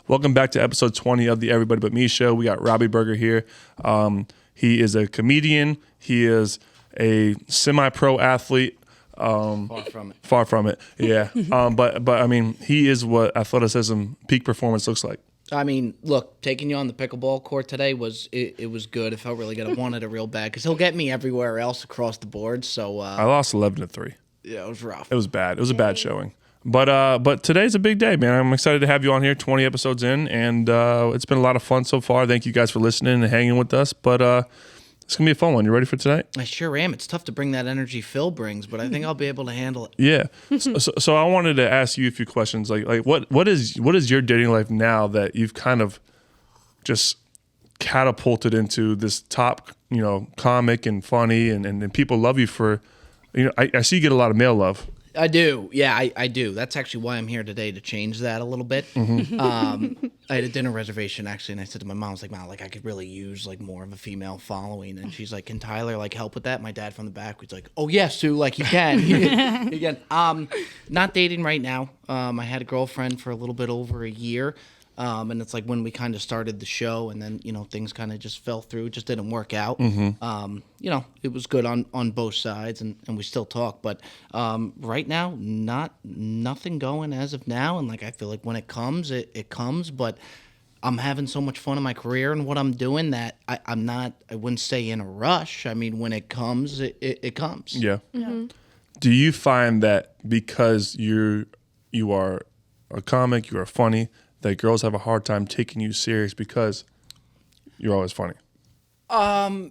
Welcome back to episode 20 of the Everybody But Me show. We got Robby Berger here. He is a comedian. He is a semi-pro athlete. Far from it. Yeah. But I mean, he is what athleticism, peak performance looks like. I mean, look, taking you on the pickleball court today was good. It felt really good. I wanted it real bad because he'll get me everywhere else across the board. So I lost 11-3. Yeah, it was rough. It was bad. It was a bad showing. But today's a big day, man. I'm excited to have you on here, 20 episodes in, and it's been a lot of fun so far. Thank you guys for listening and hanging with us. But it's going to be a fun one. You ready for tonight? I sure am. It's tough to bring that energy Phil brings, but I think I'll be able to handle it. Yeah. So I wanted to ask you a few questions. Like what is your dating life now that you've kind of just catapulted into this top, comic and funny and people love you for, I see you get a lot of male love. I do. Yeah, I do. That's actually why I'm here today, to change that a little bit. Mm-hmm. I had a dinner reservation, actually, and I said to my mom, I was like, Mom, I could really use, more of a female following. And she's like, can Tyler, help with that? My dad from the back was like, oh, yeah, Sue, you can. You can. Not dating right now. I had a girlfriend for a little bit over a year. And it's when we kind of started the show, and then, things kind of just fell through. It just didn't work out. Mm-hmm. It was good on both sides, and we still talk. But right now, nothing going as of now. And, I feel like when it comes, it comes. But I'm having so much fun in my career and what I'm doing that I wouldn't say in a rush. I mean, when it comes, it comes. Yeah. Mm-hmm. Do you find that because you are a comic, you are funny, that girls have a hard time taking you serious because you're always funny?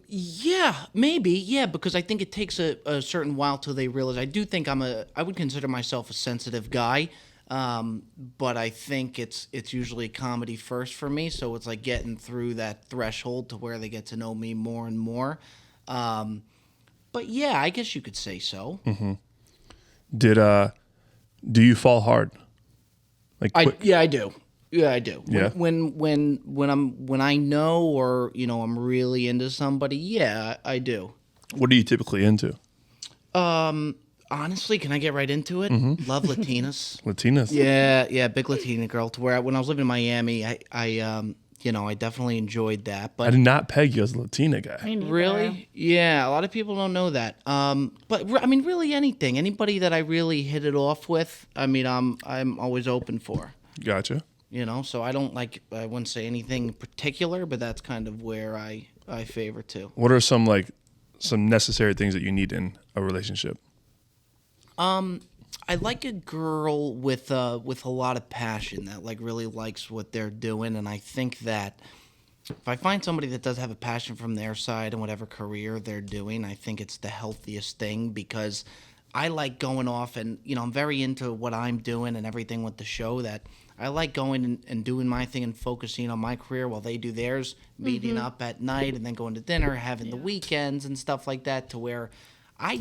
Yeah, maybe. Yeah, because I think it takes a certain while till they realize. I do think I would consider myself a sensitive guy, but I think it's usually comedy first for me. So it's getting through that threshold to where they get to know me more and more. But yeah, I guess you could say so. Mm-hmm. Do you fall hard? Yeah, I do. Yeah, I do. Yeah. When I know or I'm really into somebody, yeah, I do. What are you typically into? Honestly, can I get right into it? Mm-hmm. Love Latinas. Latinas. Yeah, big Latina girl. To where when I was living in Miami, I definitely enjoyed that. But I did not peg you as a Latina guy. Really? Yeah, a lot of people don't know that. But I mean, really anything, anybody that I really hit it off with, I mean, I'm always open for. Gotcha. So I don't I wouldn't say anything in particular, but that's kind of where I favor too. What are some necessary things that you need in a relationship? I like a girl with a lot of passion that really likes what they're doing, and I think that if I find somebody that does have a passion from their side and whatever career they're doing, I think it's the healthiest thing, because I like going off and I'm very into what I'm doing and everything with the show, that I like going and doing my thing and focusing on my career while they do theirs, meeting up at night and then going to dinner, having the weekends and stuff like that, to where I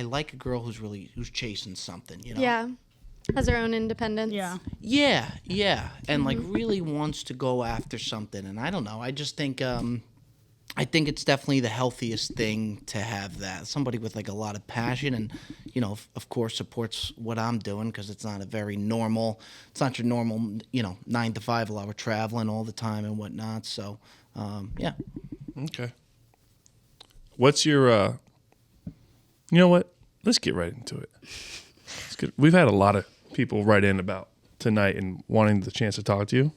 like a girl who's chasing something, Yeah. Has her own independence. Yeah. And really wants to go after something. And I don't know, I just think I think it's definitely the healthiest thing to have that. Somebody with a lot of passion and, of course supports what I'm doing, because it's not your normal, 9 to 5 while we're traveling all the time and whatnot. So, yeah. Okay. What's your, you know what? Let's get right into it. It's good. We've had a lot of people write in about tonight and wanting the chance to talk to you.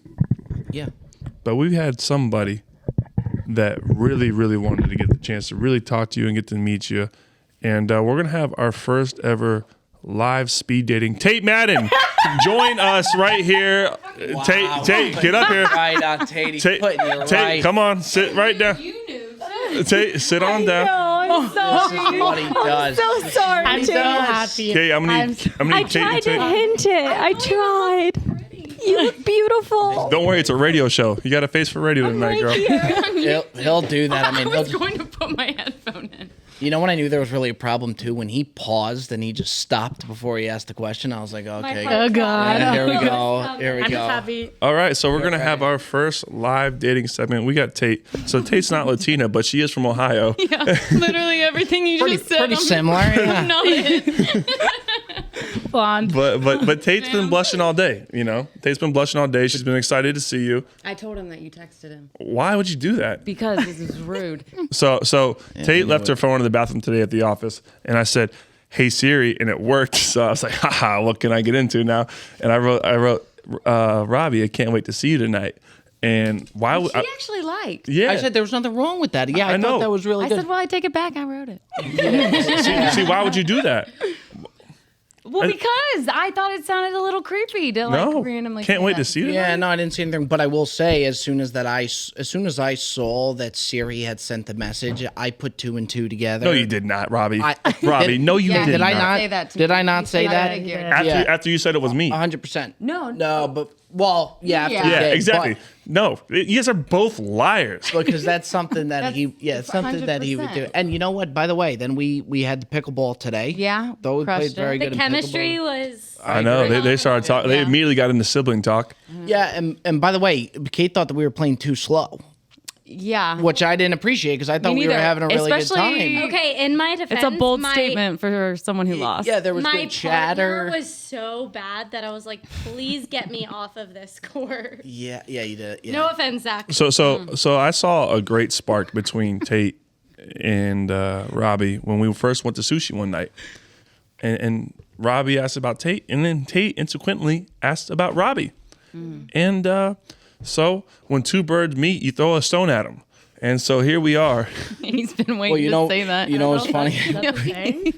Yeah. But we've had somebody that really, really wanted to get the chance to really talk to you and get to meet you. And we're going to have our first ever live speed dating. Tate Madden, join us right here. Wow. Tate, get up here. Right on, Tate. Putting you Tate, right. come on, sit right down. You knew. Tate, sit on down. I'm sorry. This is what he does. I'm so sorry. I'm so happy. Okay, I'm gonna I need tried Tate. to hint it. I tried. You look beautiful. Don't worry, it's a radio show. You got a face for radio tonight, girl. He'll do that. I mean, I was going to put my headphone in. You know when I knew there was really a problem too? When he paused and he just stopped before he asked the question, I was like, okay. Oh, God. Yeah, here we go. Here we I'm go. happy. All right, so we're going to have our first live dating segment. We got Tate. So Tate's not Latina, but she is from Ohio. Yeah, literally everything you just said. Pretty similar. Yeah. Not it. blonde. But Tate's been blushing all day. You know, Tate's been blushing all day. She's been excited to see you. I told him that you texted him Why would you do that? because this is rude. So Tate left her phone in the bathroom today at the office, and I said, "Hey Siri," and it worked. So I was like, "Haha, what can I get into now?" And I wrote, Robbie, I can't wait to see you tonight. And why would She actually liked. Yeah, I said there was nothing wrong with that. Yeah, I know. thought that was really I good. said, well, I take it back. I wrote it. see, why would you do that? Well, because I thought it sounded a little creepy to like No, randomly. can't say wait that. to see you. Yeah, no, I didn't see anything. But I will say, as soon as I saw that Siri had sent the message, I put 2 and 2 together. No, you did not, Robbie. I- Robbie, no, you Yeah, did Did I not. not? Say that to Did me. I not You say said that? I figured. After you said it was me. 100%. No. No, but well, yeah, after Yeah. you Yeah, did, exactly. but- No, you guys are both liars. because that's something that That's something that he would do. 100%. And you know what? By the way, then we had the pickleball today. Yeah, though we crushed played it. very The good. The in chemistry pickleball. was. I know they started talking. They Yeah. immediately got into sibling talk. Yeah, and by the way, Kate thought that we were playing too slow, Yeah. which I didn't appreciate because I thought we were neither. having a really good Especially- time. Okay, in my defense, It's a bold my, statement for someone who lost. Yeah, there was My good chatter. partner was so bad that I was like, please get me off of this court. Yeah, you did. Yeah. No offense, Zach. So I saw a great spark between Tate and Robbie when we first went to sushi one night, and Robbie asked about Tate, and then Tate instantly asked about Robbie, and so when two birds meet, you throw a stone at them, and so here we are. He's been waiting Well, you know, to say that. you know what's funny?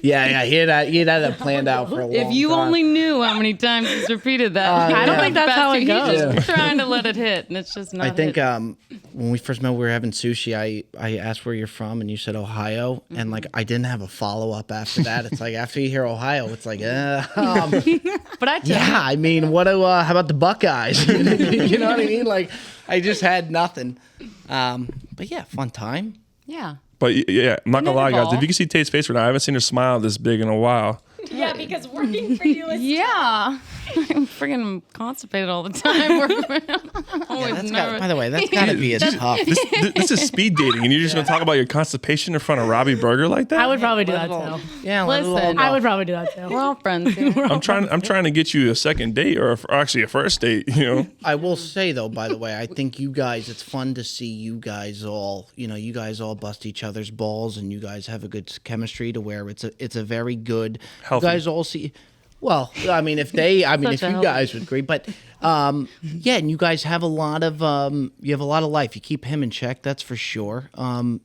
Yeah, he had that planned out for a long time. If you only knew how many times he's repeated that. I don't think that's how it He's goes. just trying to let it hit, and it's just not I think hitting. when we first met, we were having sushi. I asked where you're from, and you said Ohio, and like I didn't have a follow up after that. It's like after you hear Ohio, it's like, But I tell yeah. I mean, what? How about the Buckeyes? You know what I mean? Like, I just had nothing. But yeah, fun time. yeah. But yeah, I'm not gonna lie, guys. Inevitable. If you can see Tate's face right now, I haven't seen her smile this big in a while. Yeah, because working for you is. Yeah. I'm freaking constipated all the time. Always That's nervous. by the way, that's gotta be as tough. This is speed dating, and you're just gonna talk about your constipation in front of Robbie Berger like that? I would probably do that too. Yeah, let it all Listen, go. I would probably do that too. We're all friends here. I'm trying to get you a second date or actually a first date. You know. I will say though, by the way, I think you guys, it's fun to see you guys all, you guys all bust each other's balls, and you guys have a good chemistry to where it's a very good. Healthy. You guys all see. Well, I mean, if you healthy- guys would agree, but yeah, and you guys have a lot of life. You keep him in check, that's for sure. And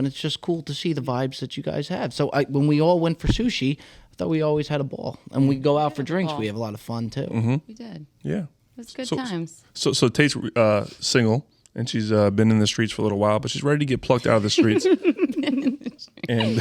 it's just cool to see the vibes that you guys have. So when we all went for sushi, I thought we always had a ball, and we go out for drinks. We have a lot of fun too. We did. Yeah. It was good So- times. So Tate's single, and she's been in the streets for a little while, but she's ready to get plucked out of the streets. And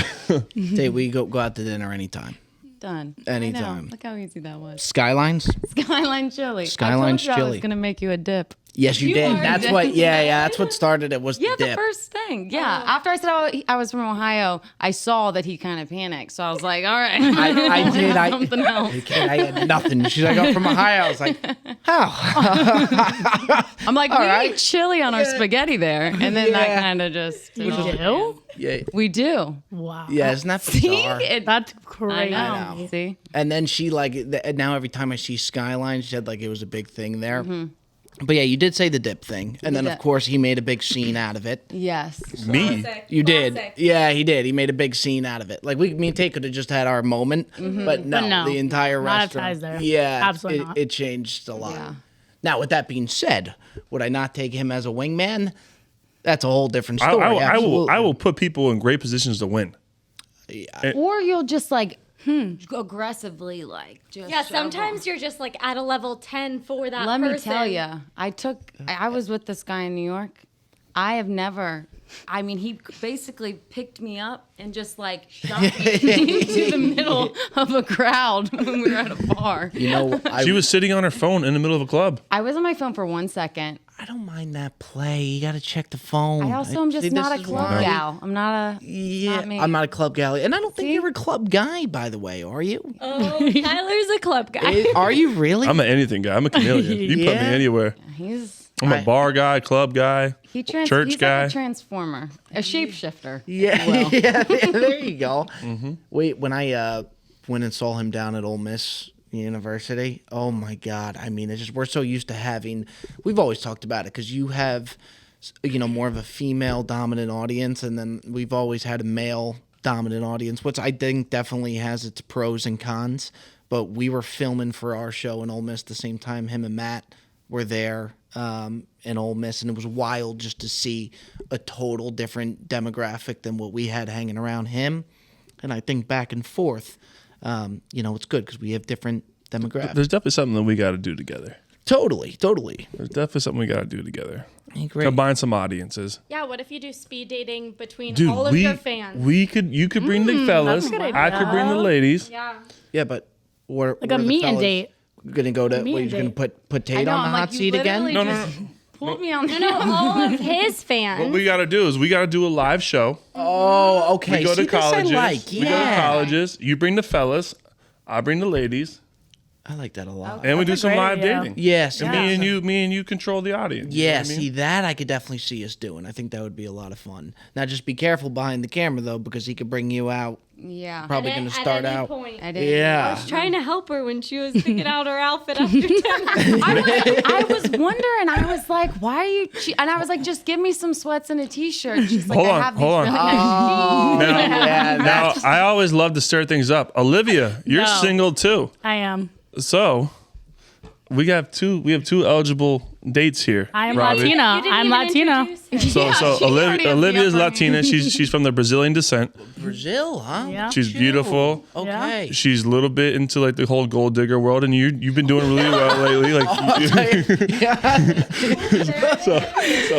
Hey, we go out to dinner anytime. Done. Anytime. I know. Look how easy that was. Skylines. Skyline chili. Skyline's I told you I chili. was gonna make you a dip. Yes, you did. are That's dead. what. Yeah. That's what started it. Was Yeah, the the dip. first thing. Yeah. After I said I was from Ohio, I saw that he kind of panicked. So I was like, all right. I did. Something else. Okay, I had nothing. She's like, I'm from Ohio. I was like, how? I'm like, we right. eat chili on our spaghetti there. And then that kind of just. You do? Yeah. We do. Wow. Yeah, isn't that See? bizarre? That's I crazy. know. See? And then she now every time I see Skyline, she said like it was a big thing there. But yeah, you did say the dip thing, and then of did. course he made a big scene out of it. Yes. me, You did, yeah, he did. He made a big scene out of it. Like me and Tate could have just had our moment, but no, But no, the entire not restaurant. ties there. Yeah, Absolutely not. It changed a lot. Yeah. Now, with that being said, would I not take him as a wingman? That's a whole different I story. will absolutely. put people in great positions to win. Or you'll just like aggressively like just Yeah, shove sometimes you're just like at a level 10 for that Let person. me tell you, I was with this guy in New York. I have never, I mean, he basically picked me up and just like shot me into the middle of a crowd when we were at a bar. You know, She was sitting on her phone in the middle of a club. I was on my phone for 1 second. I don't mind that play. You got to check the phone. I also am just See, not this a is club why- gal. I'm not a, Yeah, not me. I'm not a club gal, and I don't think See? you're a club guy, by the way. Are you? Oh, Tyler's a club guy. Are you really? I'm an anything guy. I'm a chameleon. You put me Yeah. anywhere. He's, I'm a bar guy, club guy, church he's guy. like a transformer, a shapeshifter. Yeah, yeah. There you go. Wait, when I went and saw him down at Ole Miss University. Oh my God. I mean, it's just, we're so used to having, we've always talked about it because you have, more of a female dominant audience, and then we've always had a male dominant audience, which I think definitely has its pros and cons. But we were filming for our show in Ole Miss at the same time. Him and Matt were there in Ole Miss, and it was wild just to see a total different demographic than what we had hanging around him. And I think back and forth, it's good because we have different demographics. There's definitely something that we got to do together. Totally. There's definitely something we got to do together. Great. Combine some audiences. Yeah, what if you do speed dating between Dude, all of your fans? You could bring the fellas. that's a good I could bring the ladies. Yeah. Yeah, but what Like a meet and date. Gonna go to? What, and you're gonna date. put Tate I know, on the I'm hot like, you seat again? literally No. just pulled me on the All of his fans. What we got to do is we got to do a live show. Oh, okay. We go See, to colleges. This I like. We go to Yeah. colleges. You bring the fellas. I bring the ladies. I like that a lot. And we do That's a some great live idea. dating. Yes. And me and you control the audience. You know Yeah, what I mean? see that I could definitely see us doing. I think that would be a lot of fun. Now just be careful behind the camera though, because he could bring you out. Yeah. Probably At- gonna at start any out. point. I did. Yeah. I was trying to help her when she was picking out her outfit after dinner. I was wondering. I was like, "Why are you?" And I was like, "Just give me some sweats and a t-shirt." She's like, Hold "I on, have these hold on. really nice jeans." Yeah, Now, I always love to stir things up. Olivia, you're No. single too. I am. So we have two eligible dates here. I am Robbie. Latina. You didn't I'm even Latina. introduce her. So she already has the Olivia's upper Latina. She's from the Brazilian descent. Brazil, huh? Yeah. She's beautiful. Okay. She's a little bit into like the whole gold digger world, and you've been doing really well lately. Like,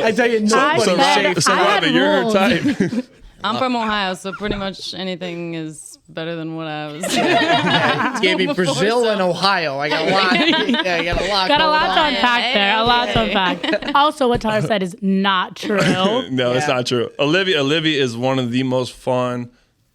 I tell you, nobody So, safe. so I had Robbie, you're her rules. type. I'm from Ohio, so pretty much anything is better than what I was. It's gonna be Brazil and Ohio. I got a lot. Yeah, I got a lot. Got a going lot to on. unpack there. A lot to unpack. Also, what Tyler said is not true. No, it's Yeah. not true. Olivia is one of the most fun,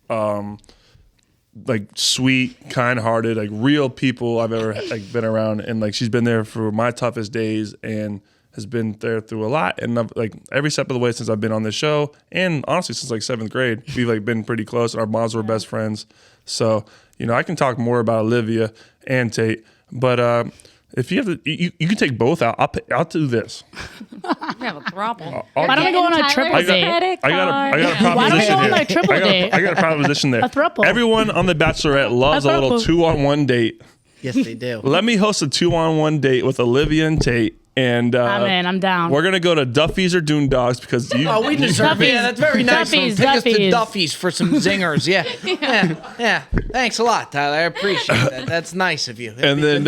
like sweet, kind-hearted, like real people I've ever like been around, and like she's been there for my toughest days and has been there through a lot. And like every step of the way since I've been on this show, and honestly since like 7th grade, we've like been pretty close. Our moms were best friends, so I can talk more about Olivia and Tate, but if you have to, you can take both out. I'll do this. We have a throuple. Why don't we go on a Tyler's triple date? credit I got a card. Why don't we proposition go on here. a triple date? I got a proposition there. A throuple. Everyone on The Bachelorette loves a little throuple. 2-on-1 date. Yes, they do. Let me host a 2-on-1 date with Olivia and Tate. And I'm in. I'm down. we're gonna go to Duffy's or Dune Dogs because you. Oh, we deserve it. Yeah, that's very nice. Duffies, Take us to Duffies. Duffy's for some zingers. Yeah. Yeah. Thanks a lot, Tyler. I appreciate that. That's nice of you. and then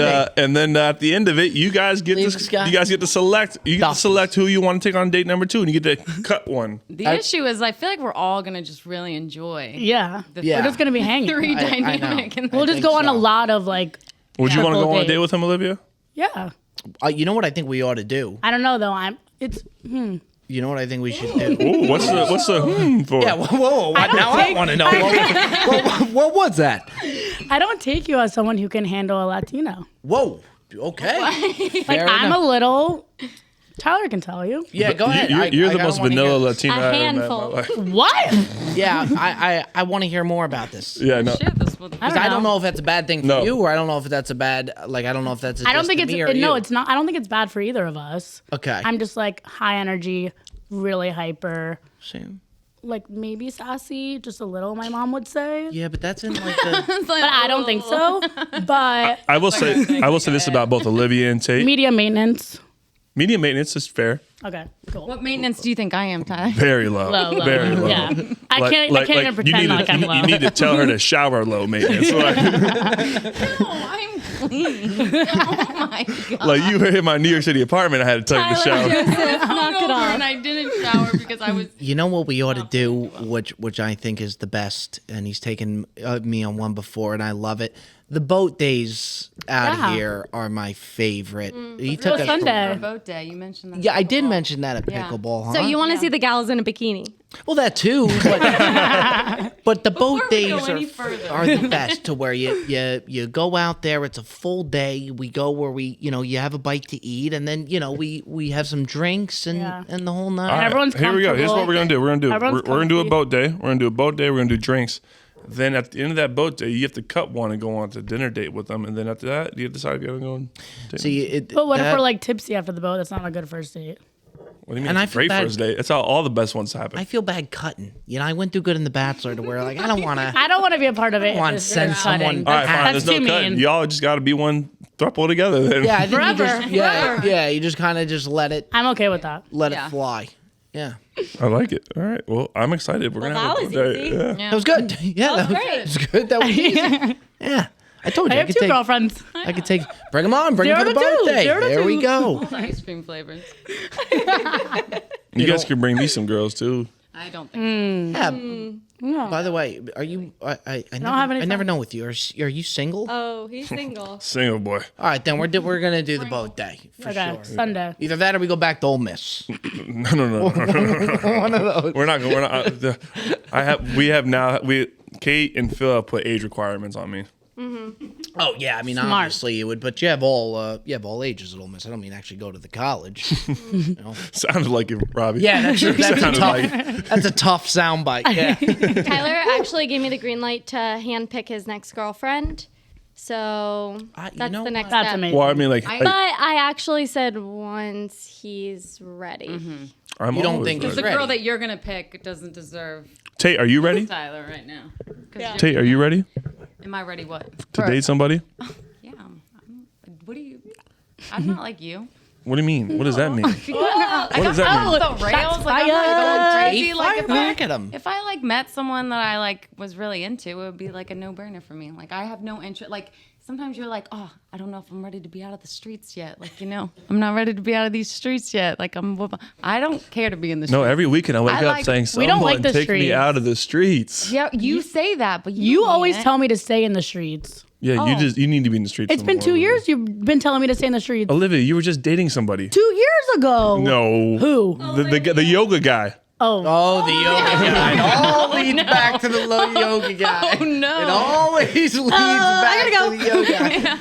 at the end of it, you guys get Leave to this guy. select. You get to Duffy's. select who you want to take on date number 2, and you get to cut one. The issue is, I feel like we're all gonna just really enjoy. Yeah. Yeah. We're just gonna be hanging. Three I know. dynamic. And We'll just think go on a so. lot of like. Would you want to Couple go on a dates. date with him, Olivia? Yeah. You know what I think we ought to do? I don't know though. It's. You know what I think we should do? Ooh, what's the for? Yeah, whoa. Now I want to know. What was that? I don't take you as someone who can handle a Latino. Whoa. Okay. Like Fair I'm enough. a little. Tyler can tell you. Yeah, go ahead. You're I the kinda most wanna vanilla hear- Latina A I've ever met in my handful. life. What? Yeah, I want to hear more about this. Yeah, no. share this with. I don't know if that's a bad thing for No. you, or I don't know if that's a bad. Like, I don't know if that's. I don't think just it's me or no. you. It's not. I don't think it's bad for either of us. Okay. I'm just like high energy, really hyper, Same. like maybe sassy, just a little. My mom would say, Yeah, but that's in like the. but I don't think so. But I will say this about both Olivia and Tate. media maintenance. Media maintenance is fair. Okay, cool. What maintenance do you think I am, Ty? Very low. Low. Very low. Yeah, I can't even pretend like I'm low. You need to tell her to shower low maintenance. Like, No, I'm clean. Oh my god. like you were in my New York City apartment, I had to take the shower. Knock it off. And I didn't shower because I was. You know what we ought to do, which I think is the best, and he's taken me on one before, and I love it. The boat days out Yeah. here are my favorite. He Go took us. Sunday. Boat day. You mentioned that. Yeah, I did mention that at Yeah. pickleball, huh? So you want to see the gals in a bikini? Well, that too, but the boat we go days any further. are the best. To where you go out there, it's a full day. We go where you have a bite to eat, and then we have some drinks and Yeah. and the whole night. All right, Everyone's here we go. Here's what we're gonna do. We're gonna do Everyone's we're gonna do a comfy. boat day. We're gonna do a boat day. We're gonna do drinks. Then at the end of that boat day, you have to cut one and go on to dinner date with them. And then after that, you decide if you're going to go on dinner. See, But what if we're like tipsy after the boat? That's not a good first date. What do you mean? And I It's a feel great bad- first date. That's how all the best ones happen. I feel bad cutting. You know, I went through good in The Bachelor to where like I don't want to. I don't want to be a part of it. want if to it's send cutting. someone- All right, fine. That's There's no too cutting. mean. Y'all just got to be one throuple together then. Yeah, I think you Forever. just, yeah. You just kind of just let it I'm okay with that. it fly. Yeah, I like it. All right. Well, I'm excited. We're Well, gonna have that a was boat date. easy. Yeah. that was good. Yeah, That was that great. was good. That was easy. Yeah, I told I you I have could two take. girlfriends. I could take. Bring them on. Bring them for the 0 to 2, birthday. 0 to There we 2. go. Ice cream flavors. You guys can bring me some girls too. I don't think. Yeah. By the way, are you? I never, have any I never friends. know with you. Are you single? Oh, he's single. Single boy. All right, then we're gonna do the boat day for Okay, sure. Sunday. Either that or we go back to Ole Miss. No. One of those. We're not going. We're not. We have now. Kate and Phil have put age requirements on me. Oh yeah, I mean Smart. obviously you would, but you have all ages at Ole Miss. I don't mean actually go to the college. You know? Sounded like it, Robbie. Yeah, that's a Sounded tough. like- That's a tough soundbite. Yeah. Tyler actually gave me the green light to handpick his next girlfriend. So You that's know the next what? That's step. amazing. Well, I mean, like, But I actually said once he's ready. I'm You don't always think ready. The Ready. girl that you're gonna pick doesn't deserve Tate, are you ready? Tyler right now. 'Cause Yeah. you're- Tate, are you ready Am I ready? What? to date somebody? Yeah. What do you? I'm not like you. What do you mean? What does that mean? What does that mean? The rails, like I'm not going crazy. Hey, Like fire back at him. if I like met someone that I like was really into, it would be like a no-brainer for me. Like I have no interest. Like sometimes you're like, oh, I don't know if I'm ready to be out of the streets yet. Like I'm not ready to be out of these streets yet. Like I don't care to be in the streets. No, every weekend I wake I up like- saying, we don't like "Someone the take me streets. out of the streets." Yeah, you say that, but You mean always it. tell me to stay in the streets. Yeah, you need to be in the streets. It's been 2 years you've been telling me to stay in the streets. Olivia, you were just dating somebody. 2 years ago. No. Who? The yoga guy. Oh. Oh, the yoga guy. It all leads back to the low yoga guy. Oh no! It always leads back to the yoga guy.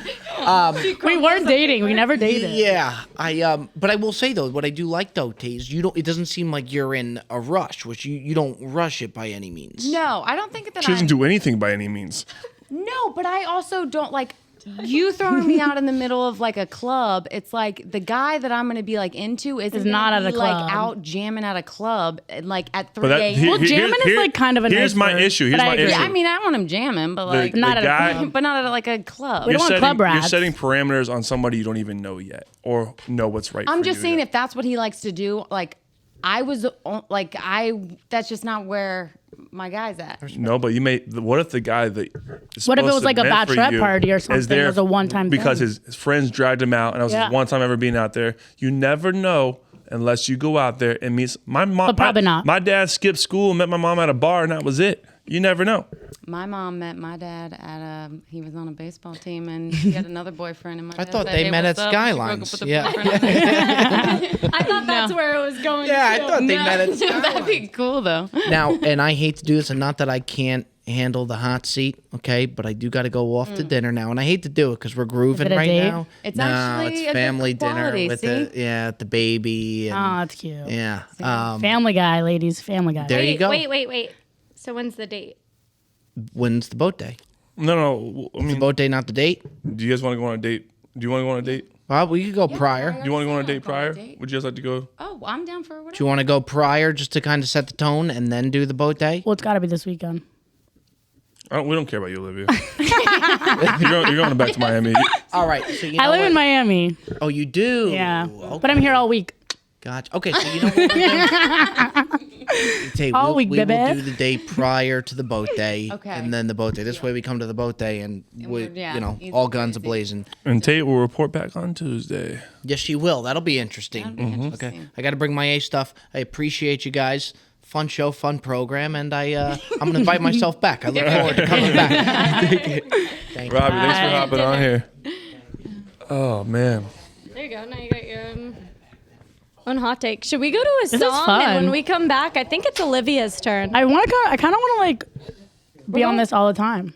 We weren't dating. We never dated. Yeah, but I will say though, what I do like though, Taze, it doesn't seem like you're in a rush, which you don't rush it by any means. No, I don't think that She doesn't do anything by any means. No, but I also don't like you throwing me out in the middle of like a club. It's like the guy that I'm gonna be like into is not at a like club. out jamming at a club and like at 3 But that, a.m. Well, jamming is, like, kind of a Here's nice my word, issue. Here's but I my agree. issue. Yeah, I mean, I want him jamming, but like not the at a guy, club. but not at like a club. We don't want club You're rats. setting parameters on somebody you don't even know yet or know what's right I'm for just you saying yet. if that's what he likes to do, like that's just not where my guy's at. No, but what if the guy that is What if it supposed was to like a meant for bachelorette you party or is something? there It was a one-time because thing. his friends dragged him out, and that was Yeah. his one time ever being out there. You never know unless you go out there and meet my mom. But probably not. My dad skipped school and met my mom at a bar, and that was it. You never know. My mom met my dad at he was on a baseball team and he had another boyfriend. And my I dad thought said, they "Hey, met what's at up?" She broke up Skylines. with the Yeah. boyfriend. I thought that's where it was going. Yeah, I to. thought they met at That'd be cool though. Now, and I hate to do this, and not that I can't handle the hot seat, okay, but I do got to go off to dinner now, and I hate to do it because we're grooving it a right date? now. It's no, actually it's a good family dinner quality, with see? the baby. And, Oh, that's cute. yeah. Family Guy, ladies. Family Guy. There you go. Wait. So when's the date? When's the boat day? No. I The mean, boat day, not the date. do you guys want to go on a date? Do you want to go on a date? Well, we could go prior. Do you want to go on a date Go on a prior? date. Would you guys like to go? Oh, I'm down for Do whatever. you want to go prior just to kind of set the tone and then do the boat day? Well, it's got to be this weekend. We don't care about you, Olivia. you're going back to Miami. All right. So you know I live what? in Miami. Oh, you do? Yeah. Okay. But I'm here all week. Gotcha. Okay, so you know what we'll do? Tay, All week, we will baby. do the day prior to the boat day. Okay. And then the boat day. This way we come to the boat day and we, yeah, easy all guns peasy. a-blazing. And Tate will report back on Tuesday. Yes, she will. That'll be interesting. That'd be interesting. Okay. I got to bring my A stuff. I appreciate you guys. Fun show, fun program, and I'm gonna invite myself back. I look forward to coming back. Thank you. Robbie, thanks for hopping on here. Oh man. There you go. Now you got your own hot take. Should we go to a This is song? fun. And when we come back, I think it's Olivia's turn. I kind of want to like be on this all the time.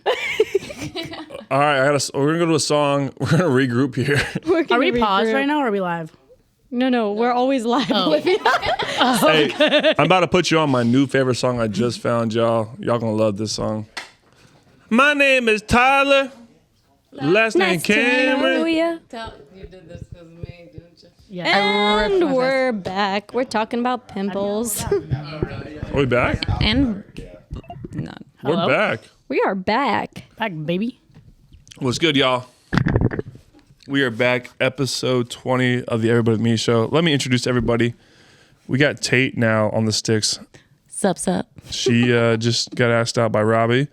All right, we're gonna go to a song. We're gonna regroup here. Are we paused right now or are we live? No, we're always live, Olivia. Hey, I'm about to put you on my new favorite song I just found, y'all. Y'all gonna love this song. My name is Tyler. Last name Cameron. You did this because of me, didn't you? Yeah. And we're back. We're talking about pimples. Are we back? And none. Hello? We're back. We are back. Back, baby. What's good, y'all? We are back, episode 20 of the Everybody But Me show. Let me introduce everybody. We got Tate now on the sticks. Sup. She just got asked out by Robby.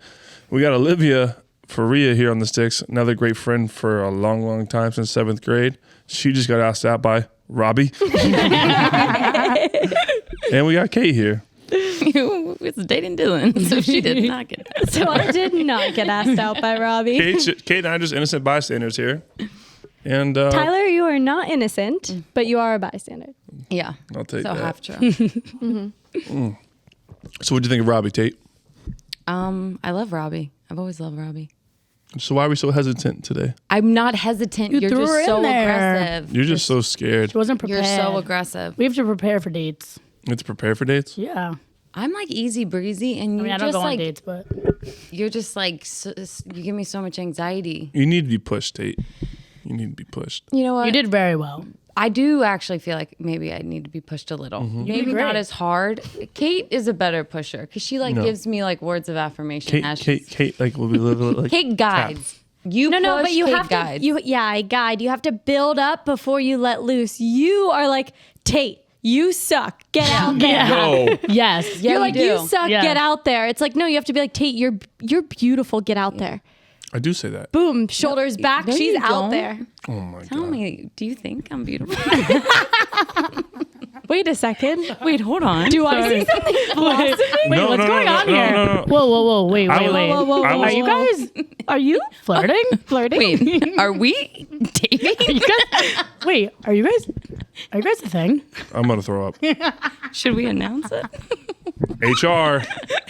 We got Olivia Faria here on the sticks, another great friend for a long, long time, since 7th grade. She just got asked out by Robby. And we got Kate here. It's dating Dylan, so she did not get asked. So I did not get asked out by Robby. Kate and I are just innocent bystanders here. And Tyler, you are not innocent, but you are a bystander. Yeah. I'll take So that. half true. So what'd you think of Robby, Tate? I love Robby. I've always loved Robby. So why are we so hesitant today? I'm not hesitant. You're threw just her so in there. aggressive. You're just so scared. She wasn't You're prepared. so aggressive. We have to prepare for dates. You have to prepare for dates? Yeah. I'm like easy breezy, and I you mean, I don't just go on like dates, but you're just like you give me so much anxiety. You need to be pushed, Tate. You need to be pushed. You know what? you did very well. I do actually feel like maybe I need to be pushed a little. Maybe did not great. as hard. Kate is a better pusher because she like No. gives me like words of affirmation. Kate, like will be like Kate guides. You No, push, but you Kate have guides. to. I guide. You have to build up before you let loose. You are like Tate. You suck. Get out there. No. Yes. Yeah, You're we like, do. you suck. Yeah. Get out there. It's like, no, you have to be like, Tate, you're beautiful. Get out there. I do say that. Boom. Shoulders back. No, She's you out don't. there. Oh my Tell god. me, do you think I'm beautiful? Wait a second. Wait, hold on. Do I see something blossoming? Wait, No, what's no, going no, on no, here? no, no. Whoa, wait. I was- Whoa, whoa, I whoa. was- Are you guys? Are you flirting? Flirting? Wait, are we dating? Wait, are you guys a thing? I'm gonna throw up. Should we announce it? HR.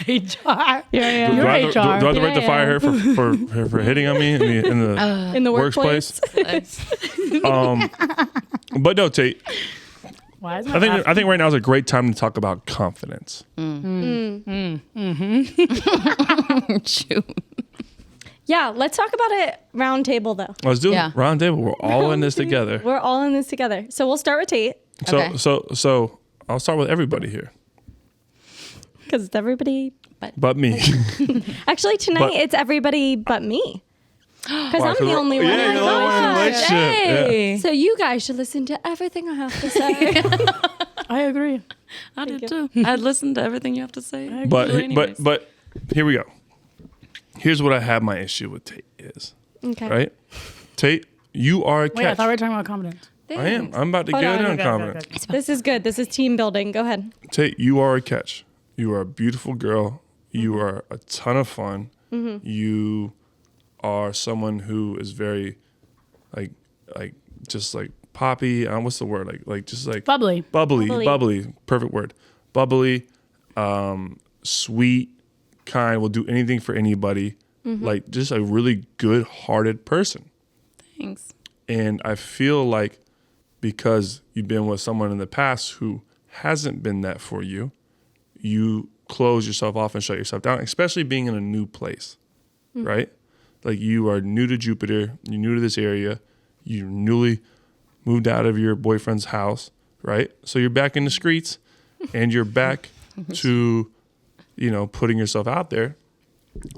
HR. Yeah. Do You're I have to- HR. do I have the right to fire her for hitting on me in the In the workplace? workplace. But no, Tate. Why is I think right now is a great time to talk about confidence. Shoot. Yeah, let's talk about it round table, though. Let's do Yeah. it. Round table. We're all in this together. We're all in this together. So we'll start with Tate, Okay. So I'll start with everybody here, because it's everybody but me. Actually, tonight But- it's everybody but me. Because Why? I'm 'Cause the we're- only one. Yeah, you're the only one in the relationship. Yeah. Hey. So you guys should listen to everything I have to say. I agree. I did too. I'd listen to everything you have to say. But here we go. Here's what I have my issue with Tate is, Okay. right? Tate, you are a Wait, I catch. thought we were talking about confidence. I am. I'm about to Hold get on. in Okay, confidence. okay. This is good. This is team building. Go ahead. Tate, you are a catch. You are a beautiful girl. You are a ton of fun. You are someone who is very, like just like poppy. What's the word? Like just like Bubbly. bubbly. Perfect word. Bubbly, sweet, kind. Will do anything for anybody. Like just a really good-hearted person. Thanks. And I feel like because you've been with someone in the past who hasn't been that for you, you close yourself off and shut yourself down, especially being in a new place, right? Like you are new to Jupiter, you're new to this area, you newly moved out of your boyfriend's house, right? So you're back in the streets and you're back to, putting yourself out there,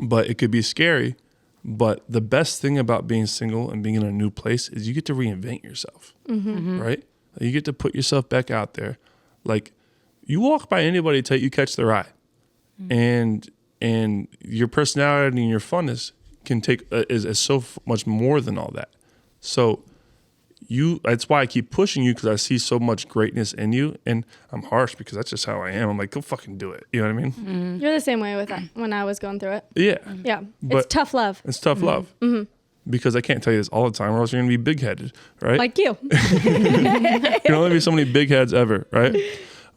but it could be scary. But the best thing about being single and being in a new place is you get to reinvent yourself, right? You get to put yourself back out there. Like you walk by anybody, you catch their eye, and your personality and your funness can take is so much more than all that. So that's why I keep pushing you, because I see so much greatness in you, and I'm harsh because that's just how I am. I'm like, go fucking do it. You know what I mean? You're the same way with that when I was going through it. Yeah. Yeah. But- It's tough love. It's tough love. Because I can't tell you this all the time, or else you're going to be big-headed, right? Like you. You can only be so many big heads ever, right?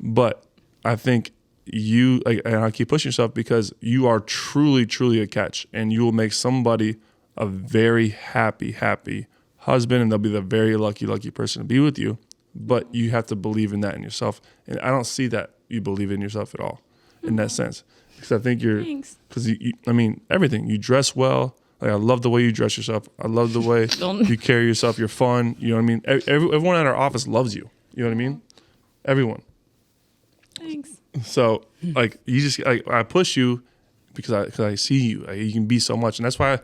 But I think you, and I keep pushing yourself because you are truly, truly a catch, and you will make somebody a very happy husband, and they'll be the very lucky person to be with you. But you have to believe in that in yourself, and I don't see that you believe in yourself at all. in that sense. Because I think Thanks. because I mean, everything. You dress well. Like, I love the way you dress yourself. I love the way you carry yourself. You're fun. You know what I mean? Everyone at our office loves you. You know what I mean? Everyone. Thanks. So like you just I push you because I see you. You can be so much, and that's why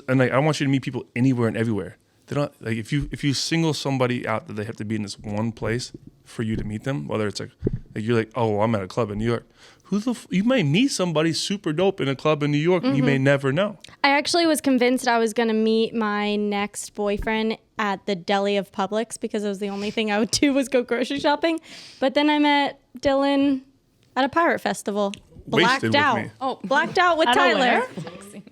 I want you to meet people anywhere and everywhere. They don't like if you single somebody out that they have to be in this one place for you to meet them. Whether it's like you're like, oh, well, I'm at a club in New York. You may meet somebody super dope in a club in New York, and you may never know. I actually was convinced I was going to meet my next boyfriend at the deli of Publix because it was the only thing I would do was go grocery shopping. But then I met Dylan at a pirate festival. Wasted with me. Oh, blacked out with Out of Tyler. where?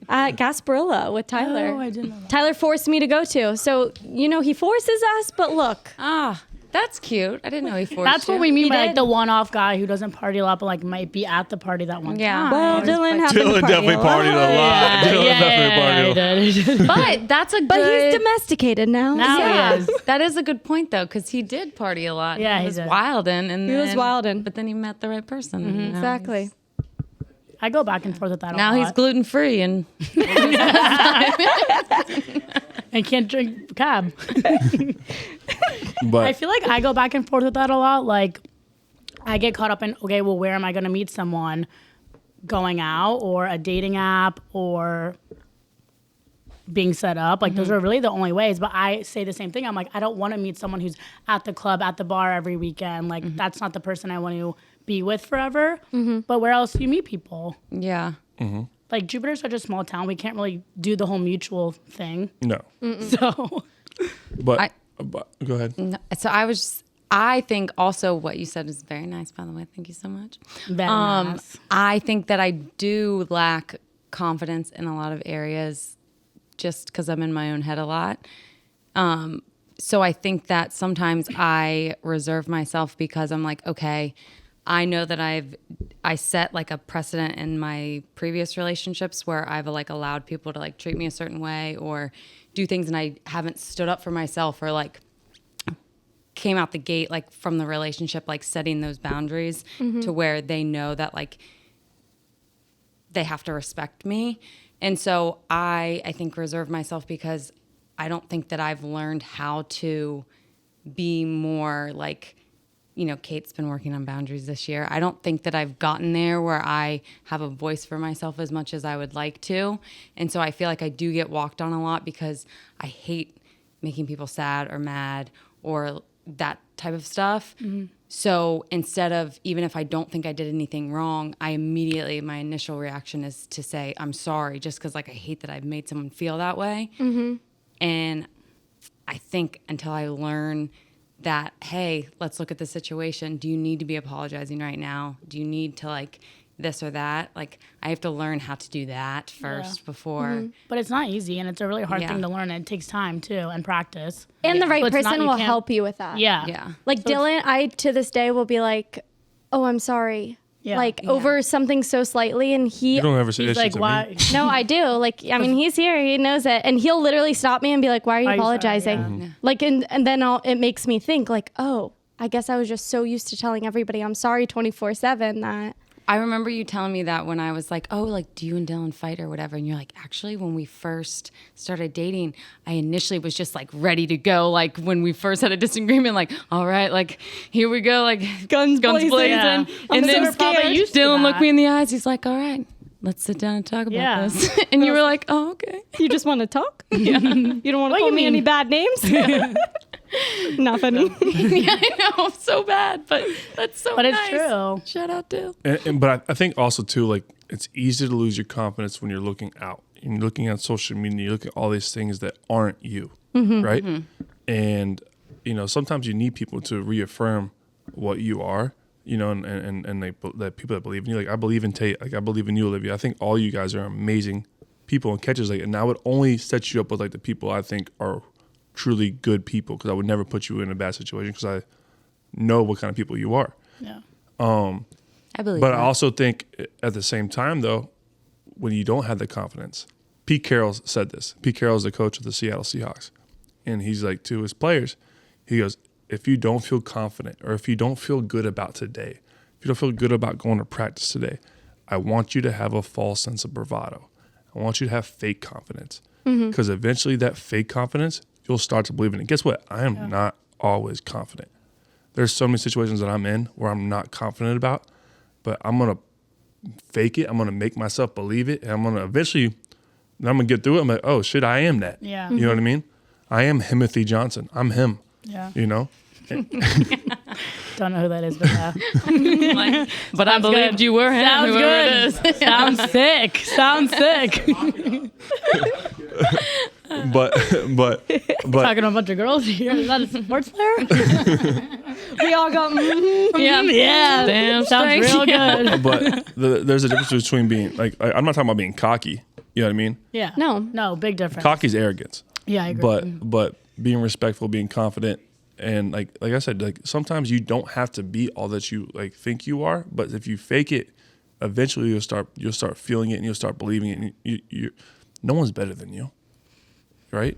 At Gasparilla with Tyler. Oh, I didn't know that. Tyler forced me to go to. So, he forces us, but look. Ah, that's cute. I didn't know he forced That's you. what we mean He by like did. the one-off guy who doesn't party a lot, but like might be at the party that one Yeah. time. Well, Dylan happened to Dylan party definitely a lot. partied a lot. Dylan definitely partied a lot. But that's a good. But he's domesticated now. Now Yeah, he is. that is a good point though, because he did party a lot. Yeah, he he was did. wildin', and He was then- wildin'. But then he met the right person. and now Exactly. I go back and forth with that a Now lot. he's gluten free, and and can't drink cab. But I feel like I go back and forth with that a lot. Like, I get caught up in, okay, well, where am I going to meet someone? Going out or a dating app or being set up. Like, those are really the only ways. But I say the same thing. I'm like, I don't want to meet someone who's at the club, at the bar every weekend. Like, that's not the person I want to be with forever. But where else do you meet people? yeah. Like, Jupiter's such a small town. We can't really do the whole mutual thing. no. So, But go ahead. No, so I think also what you said is very nice, by the way. Thank you so much. very nice. I think that I do lack confidence in a lot of areas just because I'm in my own head a lot. So I think that sometimes I reserve myself because I'm like, okay, I know that I set like a precedent in my previous relationships where I've like allowed people to like treat me a certain way or do things, and I haven't stood up for myself or like came out the gate like from the relationship like setting those boundaries to where they know that like they have to respect me. And so I think reserve myself because I don't think that I've learned how to be more like, Kate's been working on boundaries this year. I don't think that I've gotten there where I have a voice for myself as much as I would like to. And so I feel like I do get walked on a lot because I hate making people sad or mad or that type of stuff. So instead of, even if I don't think I did anything wrong, my initial reaction is to say, I'm sorry, just because like I hate that I've made someone feel that way. And I think until I learn that, hey, let's look at the situation. Do you need to be apologizing right now? Do you need to like this or that? Like I have to learn how to do that first before. But it's not easy, and it's a really hard Yeah. thing to learn. And it takes time, too, and practice. And the right So it's not- person you will can't- help you with that. Yeah. Yeah. Like Dylan, I to this day will be like, "Oh, I'm sorry." Yeah. Like Yeah. over something so slightly, and he. You don't ever say He's that shit like, to why? me. No, I do. Like, I mean, he's here. He knows it, and he'll literally stop me and be like, "Why are you Are you sorry? apologizing?" Yeah. Like, and then it makes me think, like, "Oh, I guess I was just so used to telling everybody I'm sorry 24/7 that." I remember you telling me that when I was like, oh, like, do you and Dylan fight or whatever? And you're like, actually, when we first started dating, I initially was just like ready to go. Like when we first had a disagreement, like, all right, like, here we go, like guns blazing. Yeah. And I'm then so probably used to Dylan looked that. me in the eyes. He's like, all right, let's sit down and talk about Yeah. this. And you were like, oh, okay. You just want to talk? Yeah. You don't want to call me any bad names? Nothing. Yeah, I know, so bad, but that's so But it's nice. true. Shout out, Dill. But I think also too, like it's easy to lose your confidence when you're looking out. You're looking at social media. You look at all these things that aren't you, right? And sometimes you need people to reaffirm what you are. And that people that believe in you. Like I believe in Tate. Like I believe in you, Olivia. I think all you guys are amazing people and catches. Like, and I would only set you up with like the people I think are truly good people, because I would never put you in a bad situation because I know what kind of people you are. Yeah. I believe But that. I also think at the same time, though, when you don't have the confidence, Pete Carroll said this. Pete Carroll is the coach of the Seattle Seahawks. And he's like to his players, he goes, if you don't feel confident or if you don't feel good about today, if you don't feel good about going to practice today, I want you to have a false sense of bravado. I want you to have fake confidence. Because eventually that fake confidence, you'll start to believe in it. Guess what? I am not always confident. There's so many situations that I'm in where I'm not confident about, but I'm going to fake it. I'm going to make myself believe it. And I'm going to eventually, I'm going to get through it. I'm like, oh shit, I am that. Yeah. You know what I mean? I am Timothy Johnson. I'm him. Yeah. You know? Don't know who that is, but yeah. But I believed you were him. Sounds whoever good. it is. Sounds sick. Sounds sick. But Talking to a bunch of girls here. Is that a sports player? We all go, Yeah. Damn Sounds straight. real good. but there's a difference between being like, I'm not talking about being cocky. You know what I mean? Yeah. No. No, big difference. Cocky's arrogance. Yeah, I agree. But being respectful, being confident, and like I said, like sometimes you don't have to be all that you like think you are. But if you fake it, eventually you'll start feeling it and you'll start believing it. And you no one's better than you, right?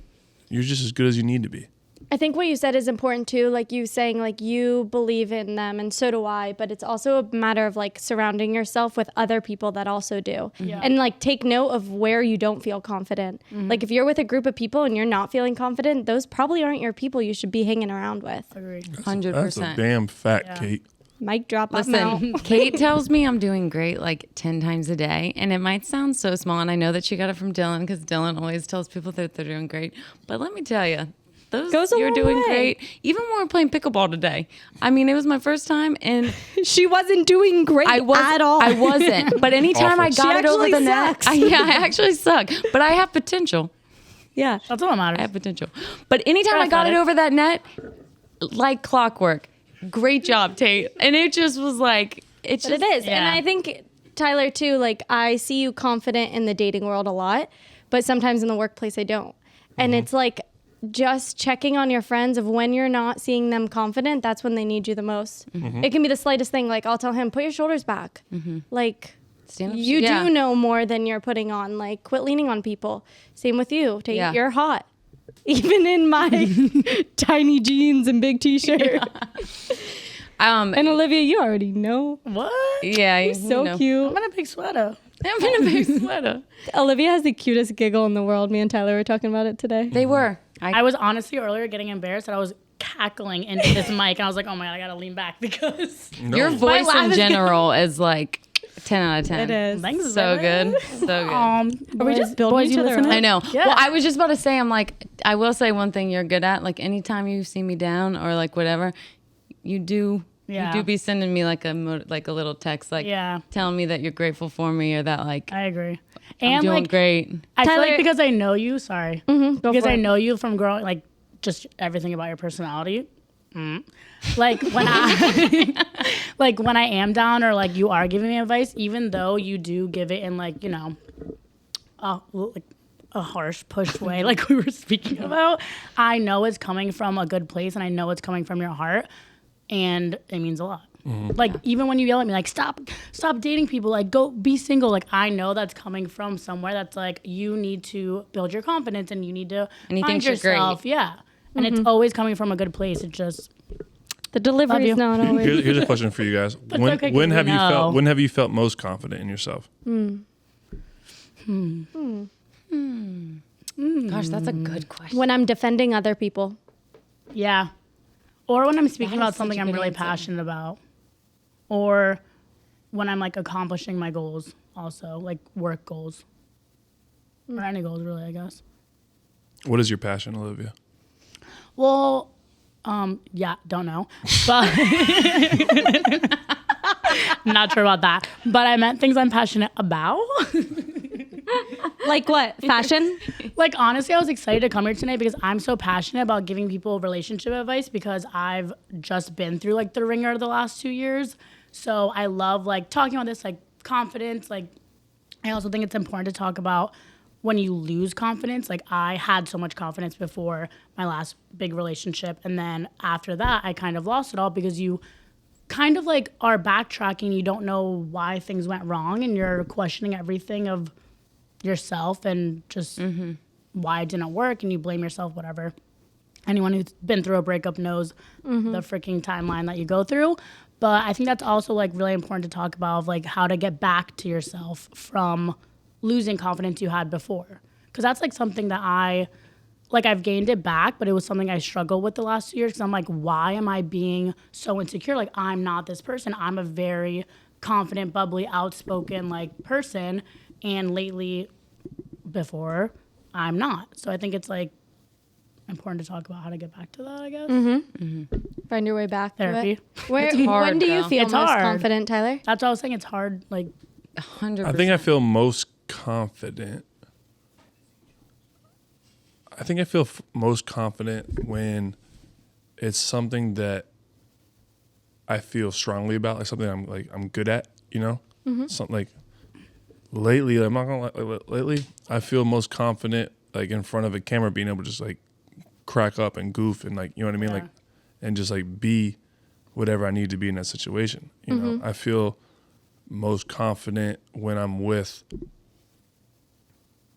You're just as good as you need to be. I think what you said is important too, like you saying like you believe in them and so do I, but it's also a matter of like surrounding yourself with other people that also do. Yeah. And like take note of where you don't feel confident. Like if you're with a group of people and you're not feeling confident, those probably aren't your people you should be hanging around with. Agree. 100%. That's a damn fact, Yeah. Kate. Mic drop. I'm out. Listen, Kate tells me I'm doing great like 10 times a day, and it might sound so small, and I know that she got it from Dylan because Dylan always tells people that they're doing great. But let me tell you, Goes a you're long doing way. great. Even when we were playing pickleball today. I mean, it was my first time, and She wasn't doing great at all. I wasn't. But anytime I Awful. got She it over actually the net, sucks. I actually suck. But I have potential. Yeah. That's all that matters. I have potential. But anytime I got it athletic. over that net, like clockwork. Great job, Tate. And it just was like, it's But just, it is. Yeah. And I think, Tyler, too, like I see you confident in the dating world a lot, but sometimes in the workplace I don't. And it's like just checking on your friends of when you're not seeing them confident, that's when they need you the most. It can be the slightest thing. Like I'll tell him, put your shoulders back. Like Stand up, you yeah. do know more than you're putting on. Like quit leaning on people. Same with you. Tate, Yeah. you're hot. Even in my tiny jeans and big t-shirt. And Olivia, you already know. What? yeah. You're so cute. I'm in a big sweater. I'm in a big sweater. Olivia has the cutest giggle in the world. Me and Tyler were talking about it today. They were. I was honestly earlier getting embarrassed that I was cackling into this mic, and I was like, oh my God, I gotta lean back because Your voice laugh in is general is like 10 out of 10. It is. thanks, So baby. good. So good. Are we just building boys, each you other listening? up? I know. Yeah. Well, I was just about to say, I'm like, I will say one thing you're good at. Like, anytime you see me down or like whatever, you do be sending me like a little text, like Yeah. telling me that you're grateful for me or that like I agree. I'm And doing like, great. I feel Tyler- like because I know you, sorry, Go because for I it. know you from growing, like just everything about your personality. Like when I, like when I am down or like you are giving me advice, even though you do give it in like, you know, like a harsh push way, like we were speaking about, I know it's coming from a good place and I know it's coming from your heart, and it means a lot. Like even when you yell at me, like stop dating people, like go be single. Like I know that's coming from somewhere that's like you need to build your confidence and you need to And he find thinks you're great. yourself. Yeah, and it's always coming from a good place. It just The delivery you. is not always. Here's a question for you guys. okay, 'cause When we have know. you felt most confident in yourself? Gosh, that's a good question. When I'm defending other people. yeah, or when I'm speaking That about is such something a I'm good really answer. passionate about, or when I'm like accomplishing my goals, also like work goals or any goals really, I guess. What is your passion, Olivia? Well, yeah, don't know, but not sure about that. But I meant things I'm passionate about. Like what? Fashion? Like honestly, I was excited to come here today because I'm so passionate about giving people relationship advice because I've just been through like the ringer the last 2 years. So I love like talking about this, like confidence. Like I also think it's important to talk about when you lose confidence. Like I had so much confidence before my last big relationship, and then after that I kind of lost it all because you kind of like are backtracking. You don't know why things went wrong and you're questioning everything of yourself and just why it didn't work, and you blame yourself, whatever. Anyone who's been through a breakup knows the freaking timeline that you go through. But I think that's also like really important to talk about, of like how to get back to yourself from losing confidence you had before. Because that's like something that I've gained it back, but it was something I struggled with the last 2 years. Because I'm like, why am I being so insecure? Like, I'm not this person. I'm a very confident, bubbly, outspoken like person. And lately, before, I'm not. So I think it's like important to talk about how to get back to that, I guess. Find your way back. Therapy. Where, It's hard, when do you though. feel It's most hard. confident, Tyler? That's what I was saying. It's hard. Like, 100%. I think I feel most confident. I think I feel most confident when it's something that I feel strongly about, like something I'm good at, you know? Something like lately, I'm not gonna lie, lately I feel most confident like in front of a camera, being able to just like crack up and goof and like, you know what I mean? Yeah. Like, and just like be whatever I need to be in that situation. You know, I feel most confident when I'm with,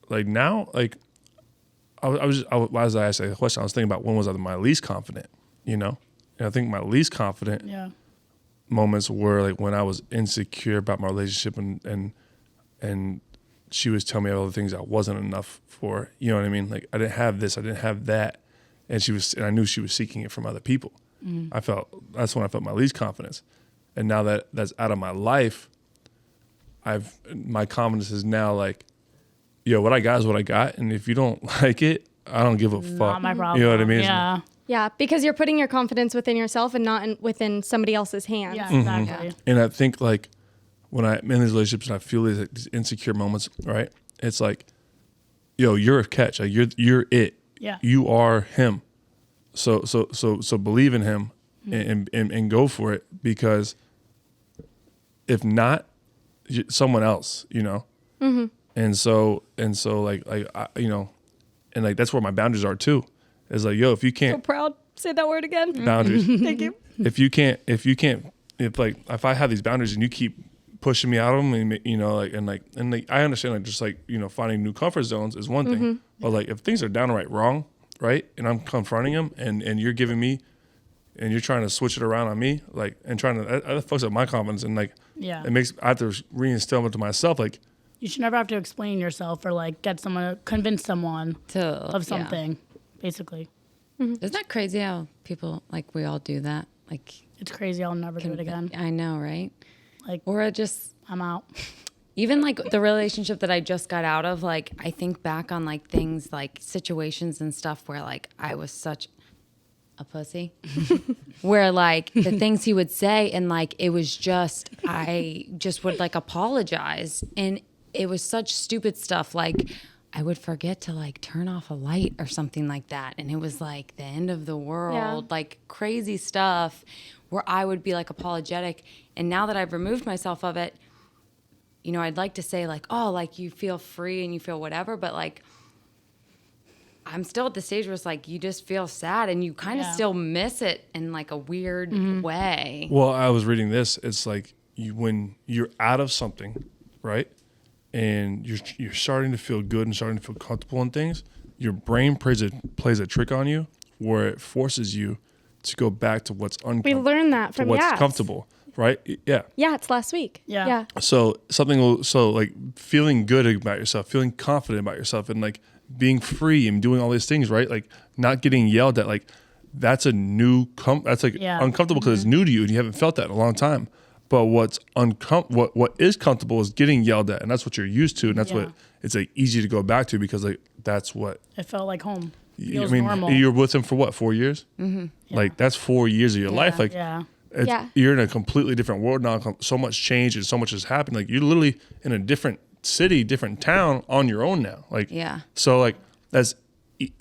like now, like as I asked that question, I was thinking about when was I my least confident, you know? And I think my least confident yeah. moments were like when I was insecure about my relationship and she was telling me all the things I wasn't enough for, you know what I mean? Like I didn't have this, I didn't have that. And I knew she was seeking it from other people. That's when I felt my least confidence. And now that that's out of my life, my confidence is now like, yo, what I got is what I got. And if you don't like it, I don't give a fuck. Not my problem. You know what I mean? Yeah. Yeah, because you're putting your confidence within yourself and not within somebody else's hands. Yeah, exactly. And I think like when I'm in these relationships and I feel these insecure moments, right? It's like, yo, you're a catch. Like you're it. Yeah. You are him. So believe in him and go for it, because if not, someone else, you know. And so like you know, and like that's where my boundaries are too. Is like, yo, if you So can't proud. Say that word again. boundaries. Thank you. If I have these boundaries and you keep pushing me out of them, and you know, like I understand, like just like, you know, finding new comfort zones is one thing, but like if things are downright wrong, right, and I'm confronting them, and you're giving me, and you're trying to switch it around on me, like, and trying to that fucks up my confidence, and like Yeah. it makes I have to reinstill it to myself, like You should never have to explain yourself or like convince someone of something, basically. Isn't that crazy how people, like, we all do that? Like, It's crazy. I'll never do it again. I know, right? Like, Or it just, I'm out. even like the relationship that I just got out of, like, I think back on like things, like situations and stuff where like I was such a pussy, where like the things he would say, and like it was just, I just would like apologize, and it was such stupid stuff, like I would forget to like turn off a light or something like that, and it was like the end of the world, like crazy stuff where I would be like apologetic. And now that I've removed myself of it, you know, I'd like to say like, oh, like you feel free and you feel whatever, but like I'm still at the stage where it's like you just feel sad and you kind of still miss it in like a weird way. Well, I was reading this. It's like when you're out of something, right, and you're starting to feel good and starting to feel comfortable in things, your brain plays a trick on you where it forces you to go back to what's We uncomfortable. learned that from what's Yas. comfortable, right? Yeah. Yeah, it's last week. Yeah. So like feeling good about yourself, feeling confident about yourself, and like being free and doing all these things, right? Like not getting yelled at, like that's a new that's like uncomfortable because it's new to you and you haven't felt that in a long time. But what is comfortable is getting yelled at, and that's what you're used to, and that's what it's like easy to go back to, because like that's what It felt like home. I Feels mean. normal. You're with him for what, 4 years? Like that's 4 years of your life. Like you're in a completely different world now. So much change and so much has happened. Like you're literally in a different city, different town on your own now. Like so like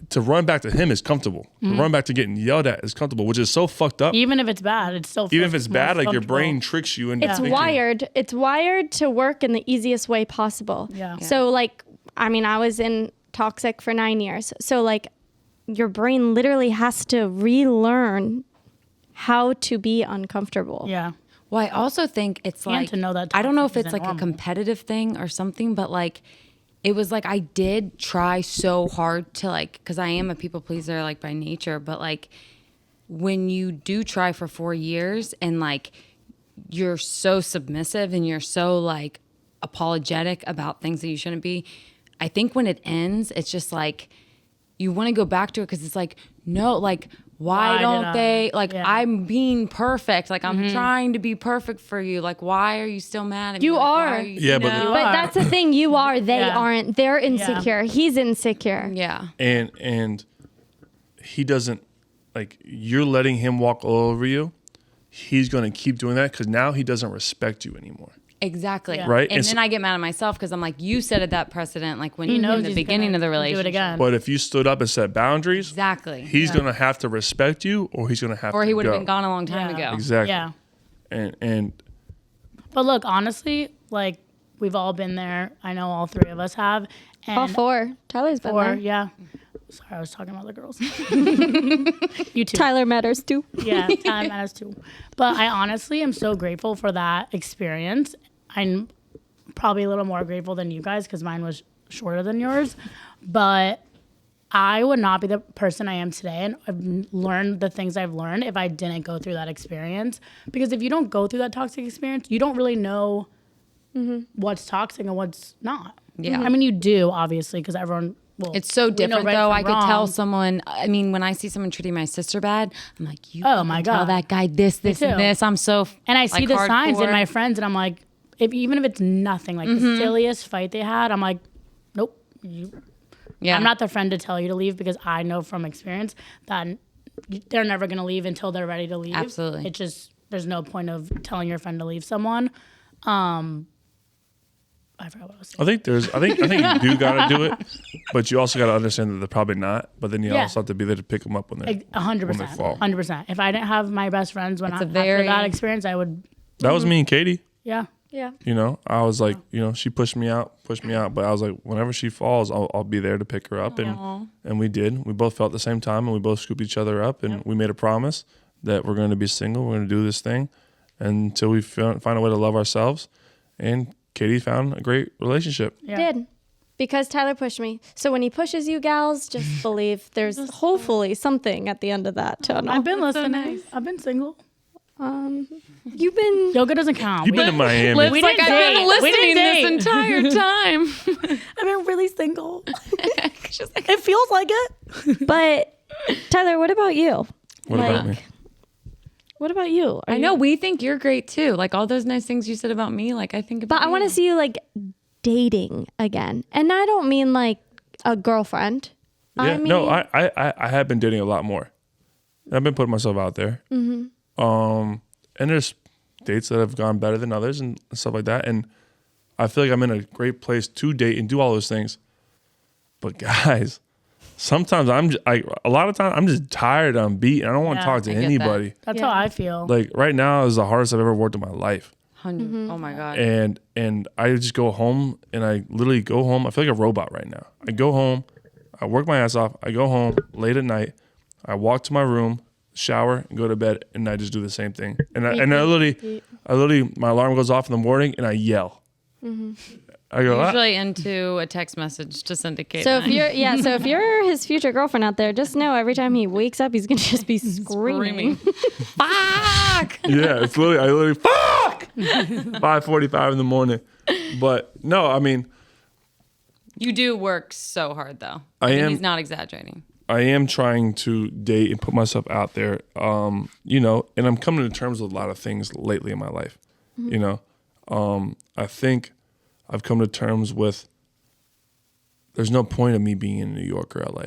to run back to him is comfortable. To run back to getting yelled at is comfortable, which is so fucked up. Even if it's bad, it's still Even if it's bad, like your comfortable. brain tricks you into It's thinking. wired. It's wired to work in the easiest way possible. Yeah. So like, I mean, I was in toxic for 9 years. So like your brain literally has to relearn how to be uncomfortable. Yeah. Well, I also think it's And like, to know that I don't know if toxic it's isn't like a normal. competitive thing or something, but like it was like I did try so hard to like, because I am a people pleaser like by nature, but like when you do try for 4 years and like you're so submissive and you're so like apologetic about things that you shouldn't be. I think when it ends, it's just like you want to go back to it because it's like, no, like, why don't they, like, I'm being perfect. Like, I'm trying to be perfect for you. Like, why are you still mad at me? You Like, are. why you, Yeah, you but know? But that's the thing. You are. They aren't. They're insecure. He's insecure. Yeah. And he doesn't, like, you're letting him walk all over you. He's going to keep doing that because now he doesn't respect you anymore. Exactly. Right? And And then I get mad at myself because I'm like, you set that precedent, like when He in knows the he's beginning gonna of the do relationship. it again. But if you stood up and set boundaries, Exactly. he's going to have to respect you or he's going to have Or to he would have go. been gone a long time ago. Exactly. Yeah. And But look, honestly, like we've all been there. I know all three of us have. And All four. Tyler's been there. yeah. Sorry, I was talking about the girls. You too. Tyler matters too. Yeah, time matters too. But I honestly am so grateful for that experience. I'm probably a little more grateful than you guys because mine was shorter than yours. But I would not be the person I am today and I've learned the things I've learned if I didn't go through that experience. Because if you don't go through that toxic experience, you don't really know what's toxic and what's not. Yeah. I mean, you do, obviously, because everyone will. It's so we know different right though. from I could tell wrong. someone, I mean, when I see someone treating my sister bad, I'm like, you Oh my tell God. that guy this, and too. this. I'm so And I see like, the signs in hardcore. my friends, and I'm like, even if it's nothing, like the silliest fight they had, I'm like, nope. Yeah. I'm not the friend to tell you to leave because I know from experience that they're never going to leave until they're ready to leave. Absolutely. It's just, there's no point of telling your friend to leave someone. I forgot what I was saying. I think you do gotta do it, but you also gotta understand that they're probably not. But then you Yeah. also have to be there to pick them up when they 100%. fall. 100%. If I didn't have my best friends It's a after very- that experience, I would, That was me and Katie. yeah. Yeah. You know, I was like, you know, she pushed me out, but I was like, whenever she falls, I'll be there to pick her up, and we did. We both felt at the same time, and we both scooped each other up, and we made a promise that we're going to be single, we're going to do this thing until we find a way to love ourselves. And Katie found a great relationship. Yeah. Did. Because Tyler pushed me. So when he pushes you gals, just believe there's hopefully something at the end of that tunnel. I've been listening. I've been single. You've been Yoga doesn't count. You've been to Miami. We Like didn't I've been date. We listening didn't this date. entire time. I've been really single. It feels like it. But Tyler, what about you? What about me? What about you? I know we think you're great too. Like all those nice things you said about me. Like I think about But I want to see you like dating again. And I don't mean like a girlfriend. Yeah, I mean, no, I have been dating a lot more. I've been putting myself out there. And there's dates that have gone better than others and stuff like that. And I feel like I'm in a great place to date and do all those things. But guys, sometimes a lot of times I'm just tired. I'm beat. And I don't want to Yeah, talk to I get that. anybody. That's how I feel. Like right now is the hardest I've ever worked in my life. 100. Oh my God. And I just go home and I literally go home. I feel like a robot right now. I go home, I work my ass off. I go home late at night. I walk to my room, shower, and go to bed, and I just do the same thing. And I literally, my alarm goes off in the morning, and I yell. I go, Usually into a text message to syndicate. so if you're his future girlfriend out there, just know every time he wakes up, he's gonna just be screaming. Fuck. yeah, it's literally, I literally, fuck! 5:45 in the morning. But no, I mean, You do work so hard though. I am- He's not exaggerating. I am trying to date and put myself out there, you know, and I'm coming to terms with a lot of things lately in my life, you know. I think I've come to terms with there's no point of me being in New York or LA,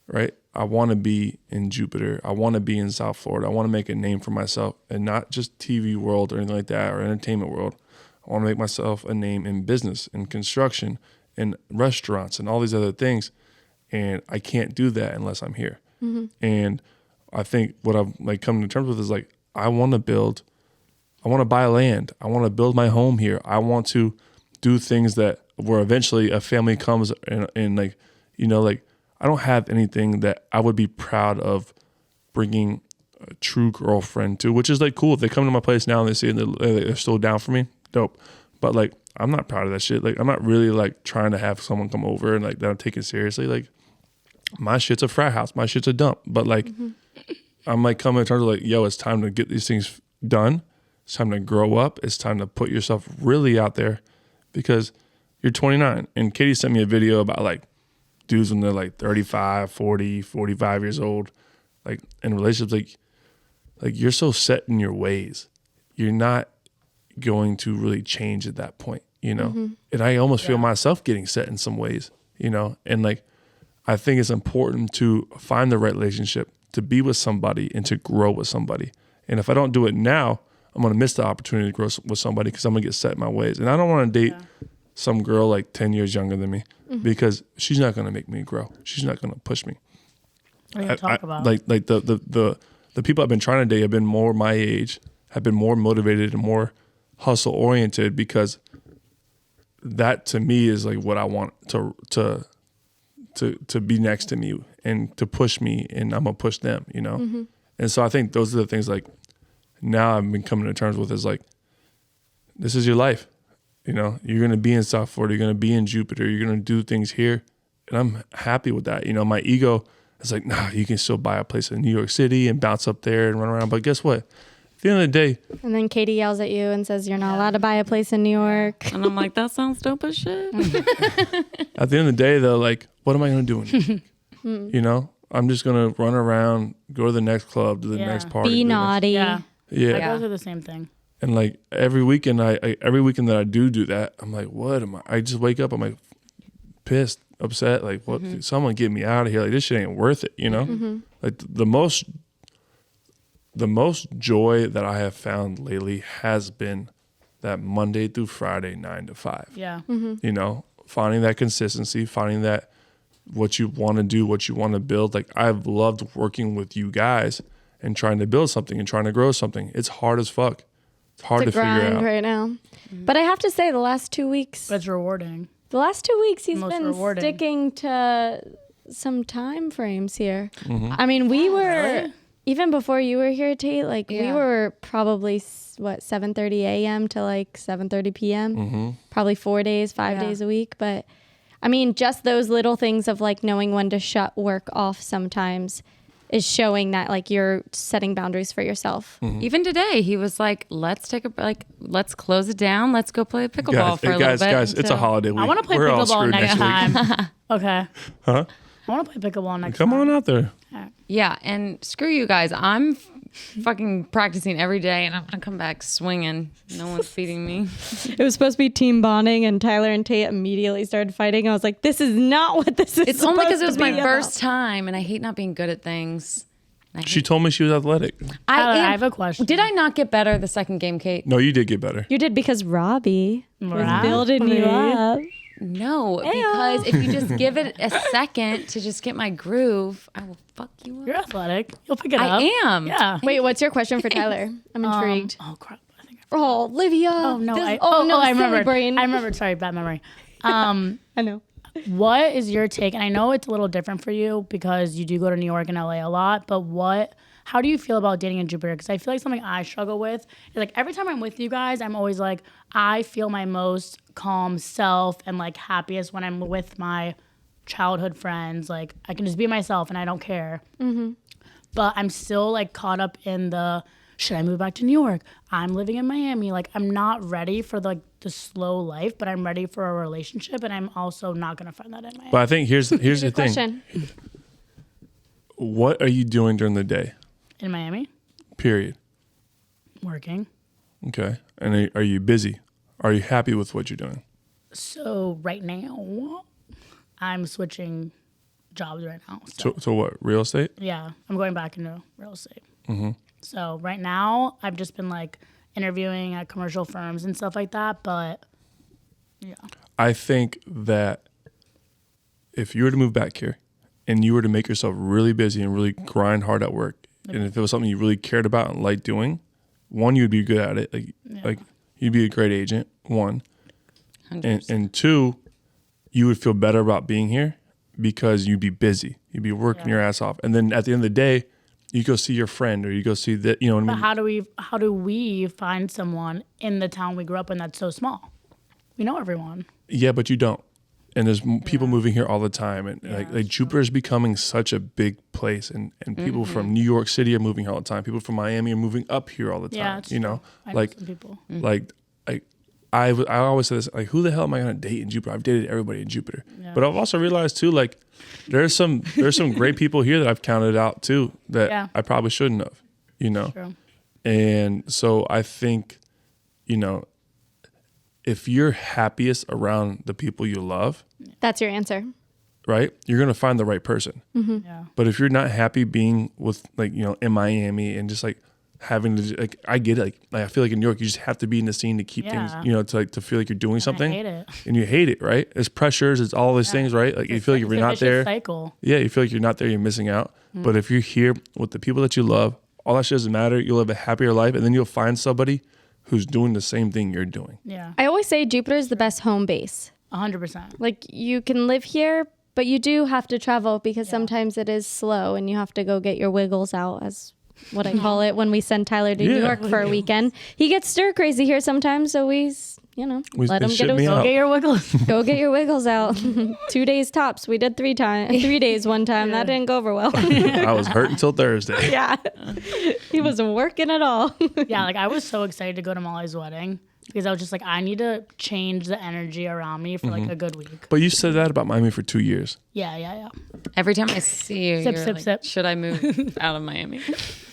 right? I want to be in Jupiter. I want to be in South Florida. I want to make a name for myself and not just TV world or anything like that or entertainment world. I want to make myself a name in business and construction and restaurants and all these other things. And I can't do that unless I'm here. And I think what I've like come to terms with is like, I want to buy land. I want to build my home here. I want to do things that where eventually a family comes and like, you know, like I don't have anything that I would be proud of bringing a true girlfriend to, which is like cool. If they come to my place now and they see and they're still down for me, dope. But like, I'm not proud of that shit. Like, I'm not really like trying to have someone come over and like that I'm taking seriously. Like, my shit's a frat house. My shit's a dump. But like, I'm like coming to terms with like, yo, it's time to get these things done It's time to grow up. It's time to put yourself really out there because you're 29. And Katie sent me a video about like dudes when they're like 35, 40, 45 years old, like in relationships, like you're so set in your ways. You're not going to really change at that point, you know? Mm-hmm. And I almost feel myself getting set in some ways, you know? And like, I think it's important to find the right relationship, to be with somebody and to grow with somebody. And if I don't do it now, I'm going to miss the opportunity to grow with somebody because I'm going to get set in my ways. And I don't want to date some girl like 10 years younger than me because she's not going to make me grow. She's not going to push me. What are you talk about? Like the people I've been trying to date have been more my age, have been more motivated and more hustle oriented because that to me is like what I want to be next to me and to push me, and I'm gonna push them, you know? Mm-hmm. And so I think those are the things like now I've been coming to terms with is like, this is your life. You know, you're going to be in South Florida, you're going to be in Jupiter, you're going to do things here. And I'm happy with that. You know, my ego is like, nah, you can still buy a place in New York City and bounce up there and run around. But guess what? At the end of the day. And then Katie yells at you and says, you're not allowed to buy a place in New York. And I'm like, that sounds dope as shit. At the end of the day, though, like, what am I going to do in New York? You know, I'm just going to run around, go to the next club, to the next party. Be naughty. Yeah. Yeah. I go through the same thing. And like every weekend that I do that, I'm like, what am I just wake up, I'm like pissed, upset, like what, someone get me out of here. Like this shit ain't worth it, you know? Like the most joy that I have found lately has been that Monday through Friday, 9 to 5. Yeah. You know, finding that consistency, finding that what you want to do, what you want to build. Like I've loved working with you guys and trying to build something and trying to grow something. It's hard as fuck. It's hard to figure out right now. But I have to say, the last 2 weeks, But it's rewarding. he's Most been rewarding. sticking to some time frames here. I mean, we were, even before you were here, Tate, like we were probably, 7:30 a.m. to like 7:30 p.m. Probably 5 days a week. But I mean, just those little things of like knowing when to shut work off sometimes is showing that like you're setting boundaries for yourself. Even today, he was like, let's let's close it down. Let's go play pickleball for a little bit. Guys, it's a holiday week. I want to play We're all pickleball screwed next week. time. Okay. Huh? I want to play pickleball next Come time. on out there. Yeah, and screw you guys. I'm fucking practicing every day, and I'm gonna come back swinging. No one's feeding me. It was supposed to be team bonding, and Tyler and Tate immediately started fighting. I was like, this is not what this is. It's only because it was supposed my to be first about. time, and I hate not being good at things. She told me she was athletic. Tyler, am. I have a question. Did I not get better the second game, Kate? No, you did get better. You did because Robbie was Robbie. building you up. No, because if you just give it a second to just get my groove, I will fuck you up. You're athletic. You'll pick it up. I am. Yeah. Wait, what's your question for Tyler? I'm intrigued. Oh crap! I think. Oh, Olivia. Oh no! This- I silly remembered. brain. I remembered. Sorry, bad memory. I know. What is your take? And I know it's a little different for you because you do go to New York and LA a lot. But how do you feel about dating in Jupiter? Because I feel like something I struggle with is like every time I'm with you guys, I'm always like, I feel my most calm self and like happiest when I'm with my childhood friends. Like I can just be myself and I don't care. But I'm still like caught up in the, should I move back to New York? I'm living in Miami. Like I'm not ready for the slow life, but I'm ready for a relationship, and I'm also not gonna find that in Miami. But I think here's the thing. Question. What are you doing during the day? In Miami, Period. working. Okay. And are you busy? Are you happy with what you're doing? So right now, I'm switching jobs right now. So So what? Real estate? yeah, I'm going back into real estate. So right now, I've just been like interviewing at commercial firms and stuff like that. But yeah, I think that if you were to move back here and you were to make yourself really busy and really grind hard at work, and if it was something you really cared about and liked doing, one, you'd be good at it. Like you'd be a great agent, one. And two, you would feel better about being here because you'd be busy. You'd be working your ass off. And then at the end of the day, you go see your friend or you go see that, you know what I but mean? how do we find someone in the town we grew up in that's so small? We know everyone. Yeah, but you don't. and there's people moving here all the time, and like Jupiter is becoming such a big place, and people from New York City are moving here all the time. People from Miami are moving up here all the time. Yeah, it's you know, I know like some people. like I always say this, like, who the hell am I gonna date in Jupiter? I've dated everybody in Jupiter, but I've also realized too, like there's some great people here that I've counted out too that I probably shouldn't have, you know. True. And so I think, you know, if you're happiest around the people you love, That's your answer. right, you're going to find the right person. Yeah. But if you're not happy being with, like, you know, in Miami and just like having to, like, I get it. Like I feel like in New York, you just have to be in the scene to keep things, you know, to feel like you're doing something. I hate it. And you hate it, right? It's pressures, it's all these things, right? Like you feel like if you're not there, cycle. yeah, you feel like you're not there, you're missing out. But if you're here with the people that you love, all that shit doesn't matter. You'll live a happier life, and then you'll find somebody who's doing the same thing you're doing. Yeah. I always say Jupiter is the best home base. 100%. Like you can live here, but you do have to travel because sometimes it is slow and you have to go get your wiggles out, as what I call it when we send Tyler to New York for a weekend. He gets stir crazy here sometimes, so we let him ship me Go out. get your wiggles. go get your wiggles out. 2 days tops. We did 3 days one time. That didn't go over well. I was hurt until Thursday. Yeah. He wasn't working at all. Yeah, like I was so excited to go to Molly's wedding because I was just like, I need to change the energy around me for like a good week. But you said that about Miami for 2 years. Yeah. Every time I see you, Sip, you're sip, like, sip. should I move out of Miami?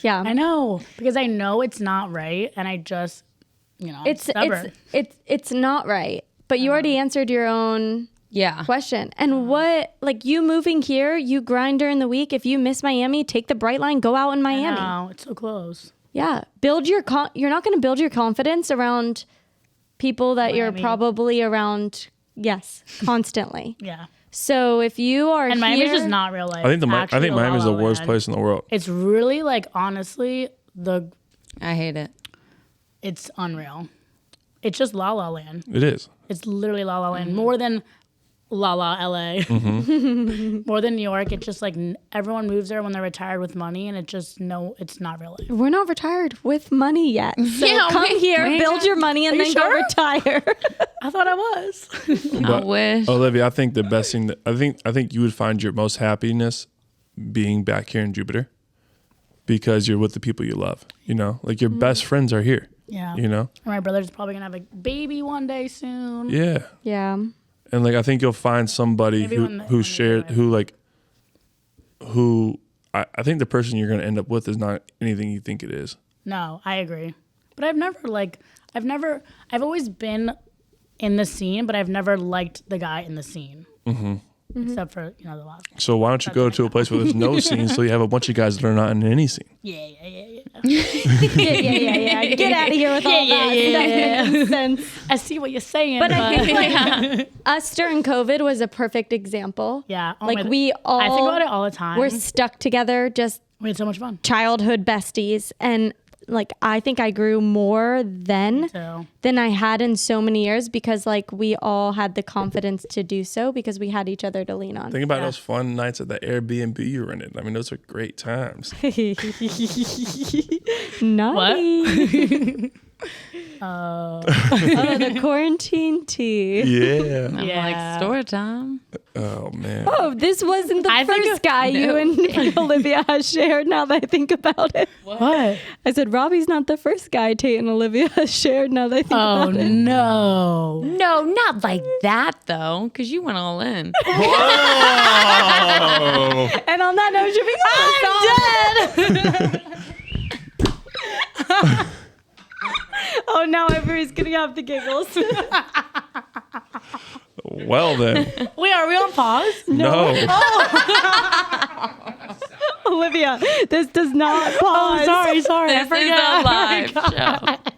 Yeah. I know because I know it's not right, and I just, you know, I'm stubborn. It's not right. But you already answered your own Yeah. question. And what, like you moving here, you grind during the week. If you miss Miami, take the Bright Line, go out in Miami. No, it's so close. Yeah. Build your, you're not going to build your confidence around people that you're probably around, constantly. Yeah. So if you are And here, Miami's just not real life. I think Actually, Miami's La the La worst Land. place in the world. It's really like honestly I hate it. it's unreal. It's just La La Land. It is. It's literally La La Land more than La La LA, more than New York. It's just like everyone moves there when they're retired with money, and it's not real life. we're not retired with money yet. So come here, build your money, and then go retire. I thought I was. I wish. Olivia, I think the best thing that I think you would find your most happiness being back here in Jupiter because you're with the people you love. You know, like your best friends are here. Yeah. You know. And my brother's probably gonna have a baby one day soon. Yeah. Yeah. And like I think you'll find somebody Maybe who when they shared who I think the person you're gonna end up with is not anything you think it is. No, I agree. But I've always been in the scene, but I've never liked the guy in the scene. Except for, the last one. So why don't you go to a place where there's no scene so you have a bunch of guys that are not in any scene? Yeah. Yeah. Get out of here with all that. That makes sense. I see what you're saying. But I think like us during COVID was a perfect example. yeah. Oh Like my- we all I think about it all the time. we're stuck together, just We had so much fun. childhood besties, and like I think I grew more then So than I had in so many years because like we all had the confidence to do so because we had each other to lean on. Think about those fun nights at the Airbnb you rented. I mean, those are great times. Naughty. Oh, the quarantine tea. Yeah. I'm Yeah. like, story time. Oh man. Oh, this wasn't the I think first guy you and Olivia has shared now that I think about it. what? I said, Robbie's not the first guy Tate and Olivia has shared now that I think Oh about it. no. No, not like that though, because you went all in. Oh. And on that note, should we go? I'm dead. Oh, now everybody's going to have the giggles. Well then. Wait, are we on pause? No. Olivia, this does not pause. Oh, sorry. I This is a live show.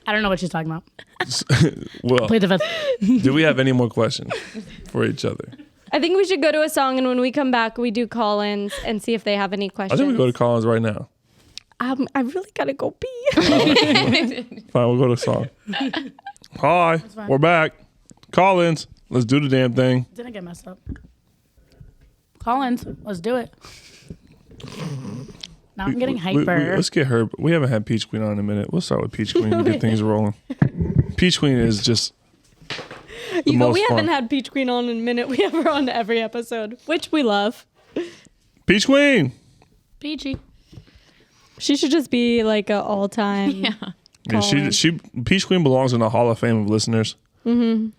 I don't know what she's talking about. Well, Play the fifth. do we have any more questions for each other? I think we should go to a song, and when we come back, we do call-ins and see if they have any I questions. think we go to Collins right now. I really got to go pee. Fine, we'll go to song. Hi, we're back. Collins, let's do the damn thing. Didn't get messed up. Collins, let's do it. Now I'm getting hyper. Let's get her. We haven't had Peach Queen on in a minute. We'll start with Peach Queen and get things rolling. Peach Queen is just the most we fun. haven't had Peach Queen on in a minute. We have her on every episode, which we love. Peach Queen. Peachy. She should just be like an all-time. Yeah, she Peach Queen belongs in the Hall of Fame of listeners. Mm-hmm.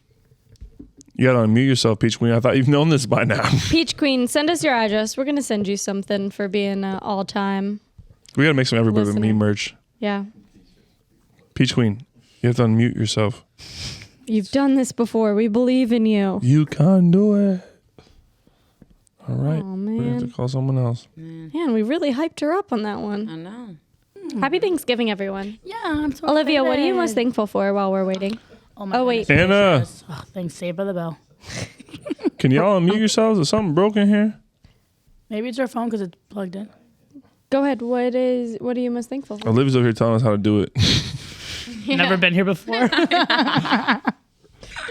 You gotta unmute yourself, Peach Queen. I thought you've known this by now. Peach Queen, send us your address. We're gonna send you something for being an all-time. We gotta make some Everybody But Me Listener. merch. Yeah, Peach Queen, you have to unmute yourself. you've done this before. We believe in you. You can do it. All right. Oh We have to man, call someone else. man, we really hyped her up on that one. I know. Happy Thanksgiving, everyone. Yeah, I'm so Olivia, what are you excited. most thankful for while we're waiting? my Oh, wait. goodness Anna. gracious. Oh, thanks, Saved by the Bell. Can y'all unmute yourselves? Is something broken here? Maybe it's her phone because it's plugged in. Go ahead. What are you most thankful for? Olivia's over here telling us how to do it. Never been here before.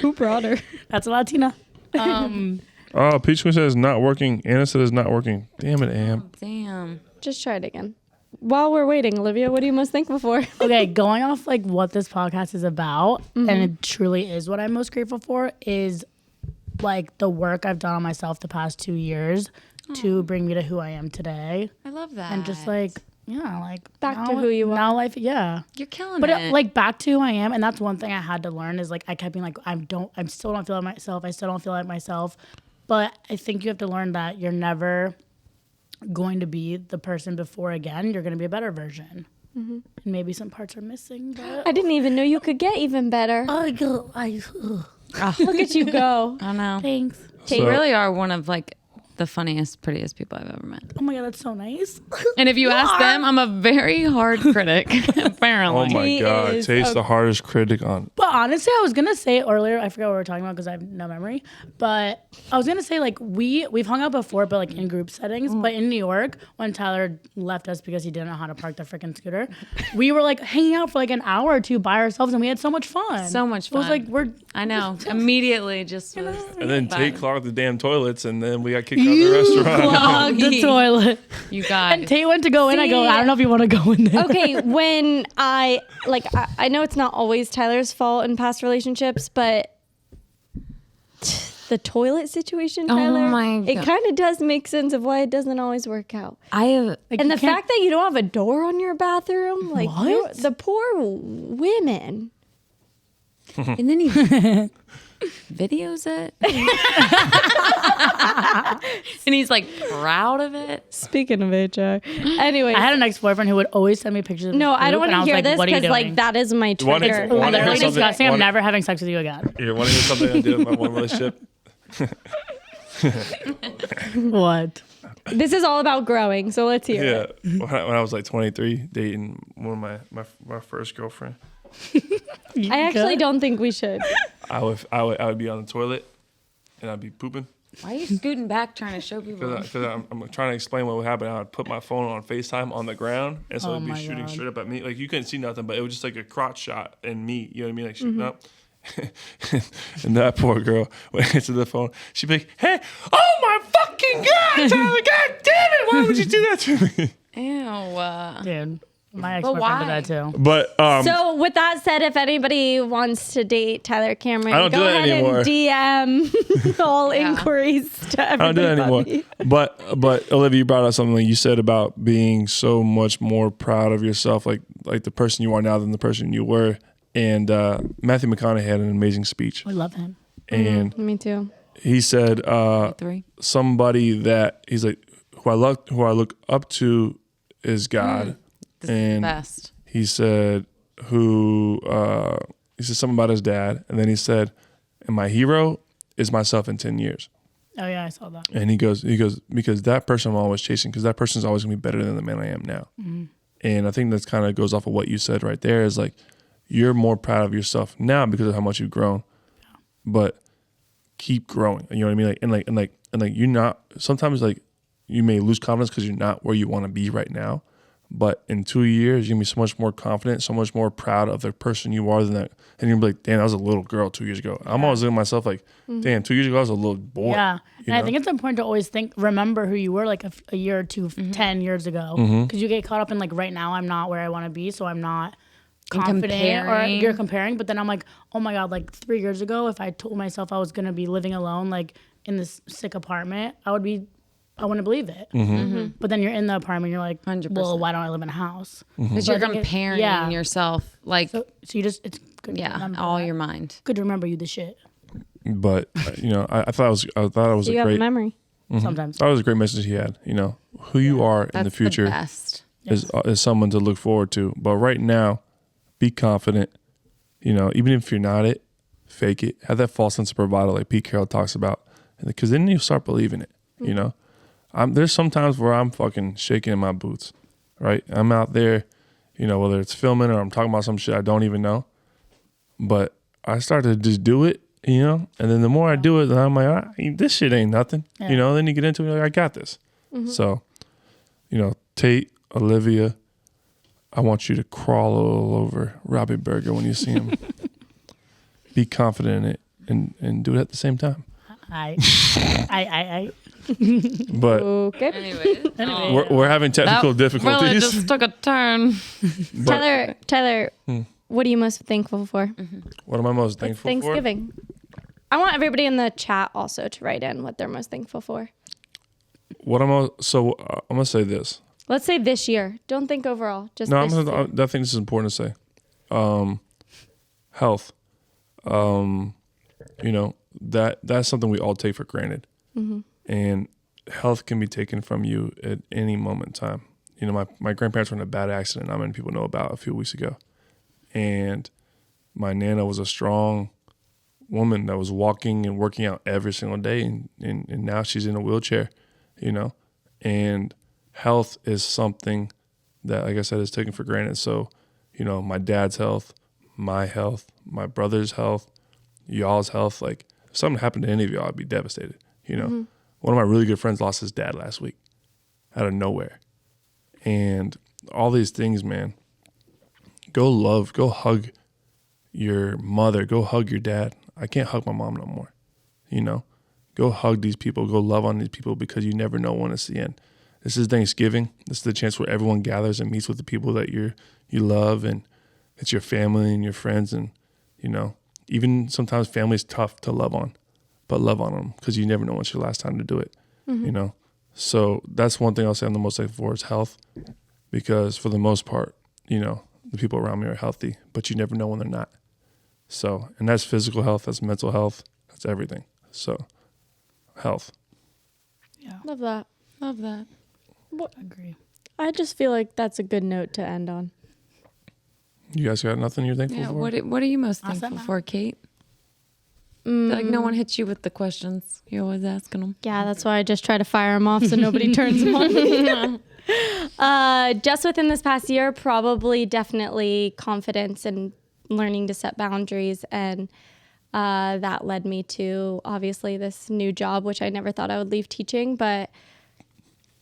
Who brought her? That's a Latina. Oh, Peach Queen says not working. Anna said it's not working. Damn it, Am. Damn. Just try it again. While we're waiting, Olivia, what are you most thankful for? Okay, going off like what this podcast is about, and it truly is what I'm most grateful for, is like the work I've done on myself the past 2 years to bring me to who I am today. I love that. And just like, yeah, like Back now- to who you are. Now life, yeah. you're killing But it. like back to who I am, and that's one thing I had to learn is like I kept being like I still don't feel like myself. I still don't feel like myself. But I think you have to learn that you're never going to be the person before again. You're going to be a better version. And maybe some parts are missing, but I didn't even know you could get even better. Look at you go. I know. thanks. You really are one of like the funniest, prettiest people I've ever met. Oh my god, that's so nice. And if you ask them, I'm a very hard critic, apparently. Oh my He God. is Tate's a- the hardest critic on. But honestly, I was gonna say earlier, I forgot what we were talking about because I have no memory. But I was gonna say like we've hung out before, but like in group settings. But in New York, when Tyler left us because he didn't know how to park the freaking scooter, we were like hanging out for like an hour or two by ourselves, and we had so much fun. So much It was fun. like I know. Immediately just was. And then Tate Fine. clogged the damn toilets, and then we got kicked out of the restaurant. clogged the toilet. You guys. And Tate went to go in. I go, See- I don't know if you want to go in there. Okay, when I know it's not always Tyler's fault in past relationships, but the toilet situation, Oh Tyler, my it God. kind of does make sense of why it doesn't always work out. I have. Like, And you the can't- fact that you don't have a door on your bathroom, like What? the poor women. And then he videos it. And he's like proud of it. Speaking of HR, anyway, I had an ex-boyfriend who would always send me pictures of no, his I don't poop, want and to hear was this what are you because like doing? that is my Wanna- trigger. wanna hear Literally something- disgusting. I'm wanna- never having sex with you again. Here, want to hear something I did with my one relationship? What? This is all about growing, so let's hear Yeah. it. When I was like 23, dating one of my first girlfriend, I actually don't think we should. I would be on the toilet, and I'd be pooping. Why are you scooting back trying to show people? Because I'm trying to explain what would happen. I would put my phone on FaceTime on the ground, and so Oh it'd be my shooting God. straight up at me. Like you couldn't see nothing, but it was just like a crotch shot and me. You know what I mean? Like shooting up. And that poor girl went into the phone. She'd be like, "Hey, oh my fucking God, Tyler! God damn it! Why would you do that to me?" Ew. Dude, my But ex-boyfriend did that too. But So with that said, if anybody wants to date Tyler Cameron, I don't go do that ahead anymore. and DM all Yeah. inquiries to I don't do everybody. that anymore. But Olivia, you brought up something like you said about being so much more proud of yourself, like the person you are now than the person you were. And Matthew McConaughey had an amazing speech, I love him. and Me too. he said, 3. somebody that he's like, who I look up to is God, This is and the best. he said he said something about his dad, and then he said, and my hero is myself in 10 years. Oh yeah, I saw that. And he goes because that person I'm always chasing, because that person's always gonna be better than the man I am now. And I think that's kind of goes off of what you said right there, is like you're more proud of yourself now because of how much you've grown, but keep growing. You know what I mean? Like you're not, sometimes like you may lose confidence because you're not where you want to be right now, but in 2 years you're gonna be so much more confident, so much more proud of the person you are than that. And you're gonna be like, damn, I was a little girl 2 years ago. I'm always looking at myself like, damn, 2 years ago I was a little boy. Yeah, you and I know? think it's important to always remember who you were like a year or two, 10 years ago, because you get caught up in like right now I'm not where I want to be, so I'm not confident or comparing. you're comparing. But then I'm like, oh my God, like 3 years ago, if I told myself I was going to be living alone, like in this sick apartment, I wouldn't believe it. But then you're in the apartment, you're like, 100%. well, why don't I live in a house? Because So you're I think comparing yourself, like, So you just, it's good. to remember all that. your mind. Good to remember you the shit But I thought it was You a have a great. memory. sometimes. I thought it was a great message he had. Who you are in the That's future the best. is someone to look forward to. But right now, be confident. Even if you're not it, fake it. Have that false sense of bravado, like Pete Carroll talks about, because then you start believing it. There's some times where I'm fucking shaking in my boots. Right, I'm out there, whether it's filming or I'm talking about some shit I don't even know. But I start to just do it, and then the more I do it, then I'm like, this shit ain't nothing. Yeah. Then you get into it, you're like, I got this. So, Tate, Olivia, I want you to crawl all over Robby Berger when you see him. Be confident in it and do it at the same time. I But Okay. Anyways, we're having technical difficulties. really just took a turn. Tyler, what are you most thankful for? What am I most thankful Thanksgiving. I want everybody in the chat also to write in what they're most thankful for. for? I'm gonna say this. Let's say this year. Don't think overall. Just No, this year. I think this is important to say. Health. That's something we all take for granted. And health can be taken from you at any moment in time. My grandparents were in a bad accident not many people know about a few weeks ago. And my Nana was a strong woman that was walking and working out every single day. And now she's in a wheelchair, And health is something that, like I said, is taken for granted. So, my dad's health, my health, my brother's health, y'all's health. Like, if something happened to any of y'all, I'd be devastated. One of my really good friends lost his dad last week out of nowhere. And all these things, man, go hug your mother, go hug your dad. I can't hug my mom no more. Go hug these people, go love on these people, because you never know when it's the end. This is Thanksgiving. This is the chance where everyone gathers and meets with the people that you love, and it's your family and your friends. And, even sometimes family is tough to love on, but love on them, because you never know when's your last time to do it, So that's one thing I'll say I'm the most thankful for is health, because for the most part, the people around me are healthy, but you never know when they're not. So, and that's physical health, that's mental health, that's everything. So, health. Love that. Love that. agree. I just feel like that's a good note to end on. You guys got nothing you're thankful Yeah. for? What are you most Awesome. thankful for, Kate? I feel like no one hits you with the questions. You're always asking them. Yeah, that's why I just try to fire them off so nobody turns them on. Just within this past year, probably definitely confidence and learning to set boundaries. And that led me to obviously this new job, which I never thought I would leave teaching. But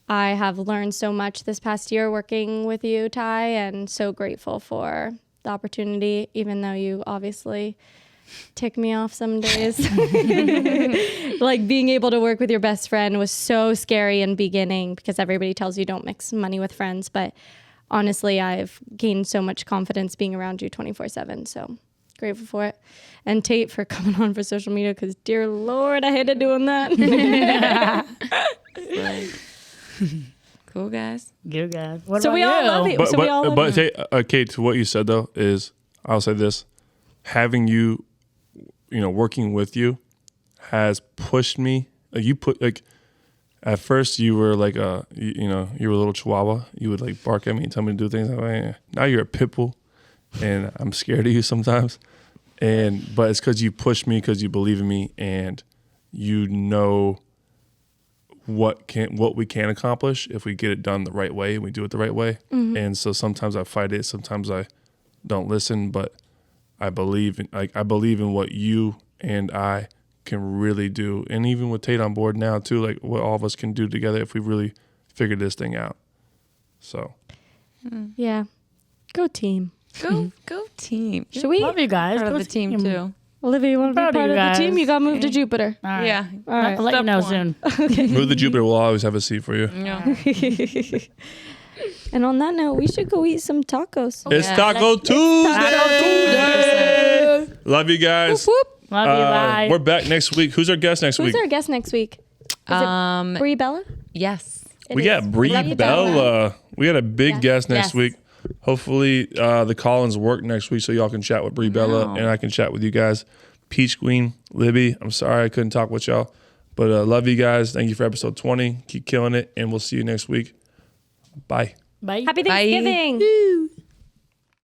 I have learned so much this past year working with you, Ty, and so grateful for the opportunity, even though you obviously tick me off some days. Like being able to work with your best friend was so scary in beginning because everybody tells you don't mix money with friends. But honestly, I've gained so much confidence being around you 24/7. So grateful for it. And Tate for coming on for social media because dear Lord, I hated doing that. Cool, guys. Good guys. What So about we all you? love you. So we all love But you. Kate, to what you said though is, I'll say this: having you, working with you, has pushed me. At first you were like you were a little chihuahua. You would like bark at me and tell me to do things. Now you're a pit bull, and I'm scared of you sometimes. But it's because you push me, because you believe in me, and you know what we can accomplish if we get it done the right way and we do it the right way. Mm-hmm. And so sometimes I fight it, sometimes I don't listen, but I believe in what you and I can really do. And even with Tate on board now too, like what all of us can do together if we really figure this thing out. So Yeah. Go team. Go team. Should we? Love you guys. Part of Go the team too. Olivia, you want to be Proud of part you of the team? guys. You got to move to Jupiter. All right. Yeah. All right. I'll let you know Step soon. move to Jupiter, we'll always have a seat for you. Yeah. And on that note, we should go eat some tacos. It's Taco Tuesday. Love you guys. Whoop, whoop. Love you. Bye. We're back next week. Who's our guest next week? Who's our guest next week? Is it Brie Bella? Yes. We got Brie Bella. We got a big guest next week. Hopefully the call-ins work next week so y'all can chat with Brie Bella and I can chat with you guys. Peach Queen, Libby, I'm sorry I couldn't talk with y'all. But love you guys. Thank you for episode 20. Keep killing it. And we'll see you next week. Bye. Bye. Happy Thanksgiving.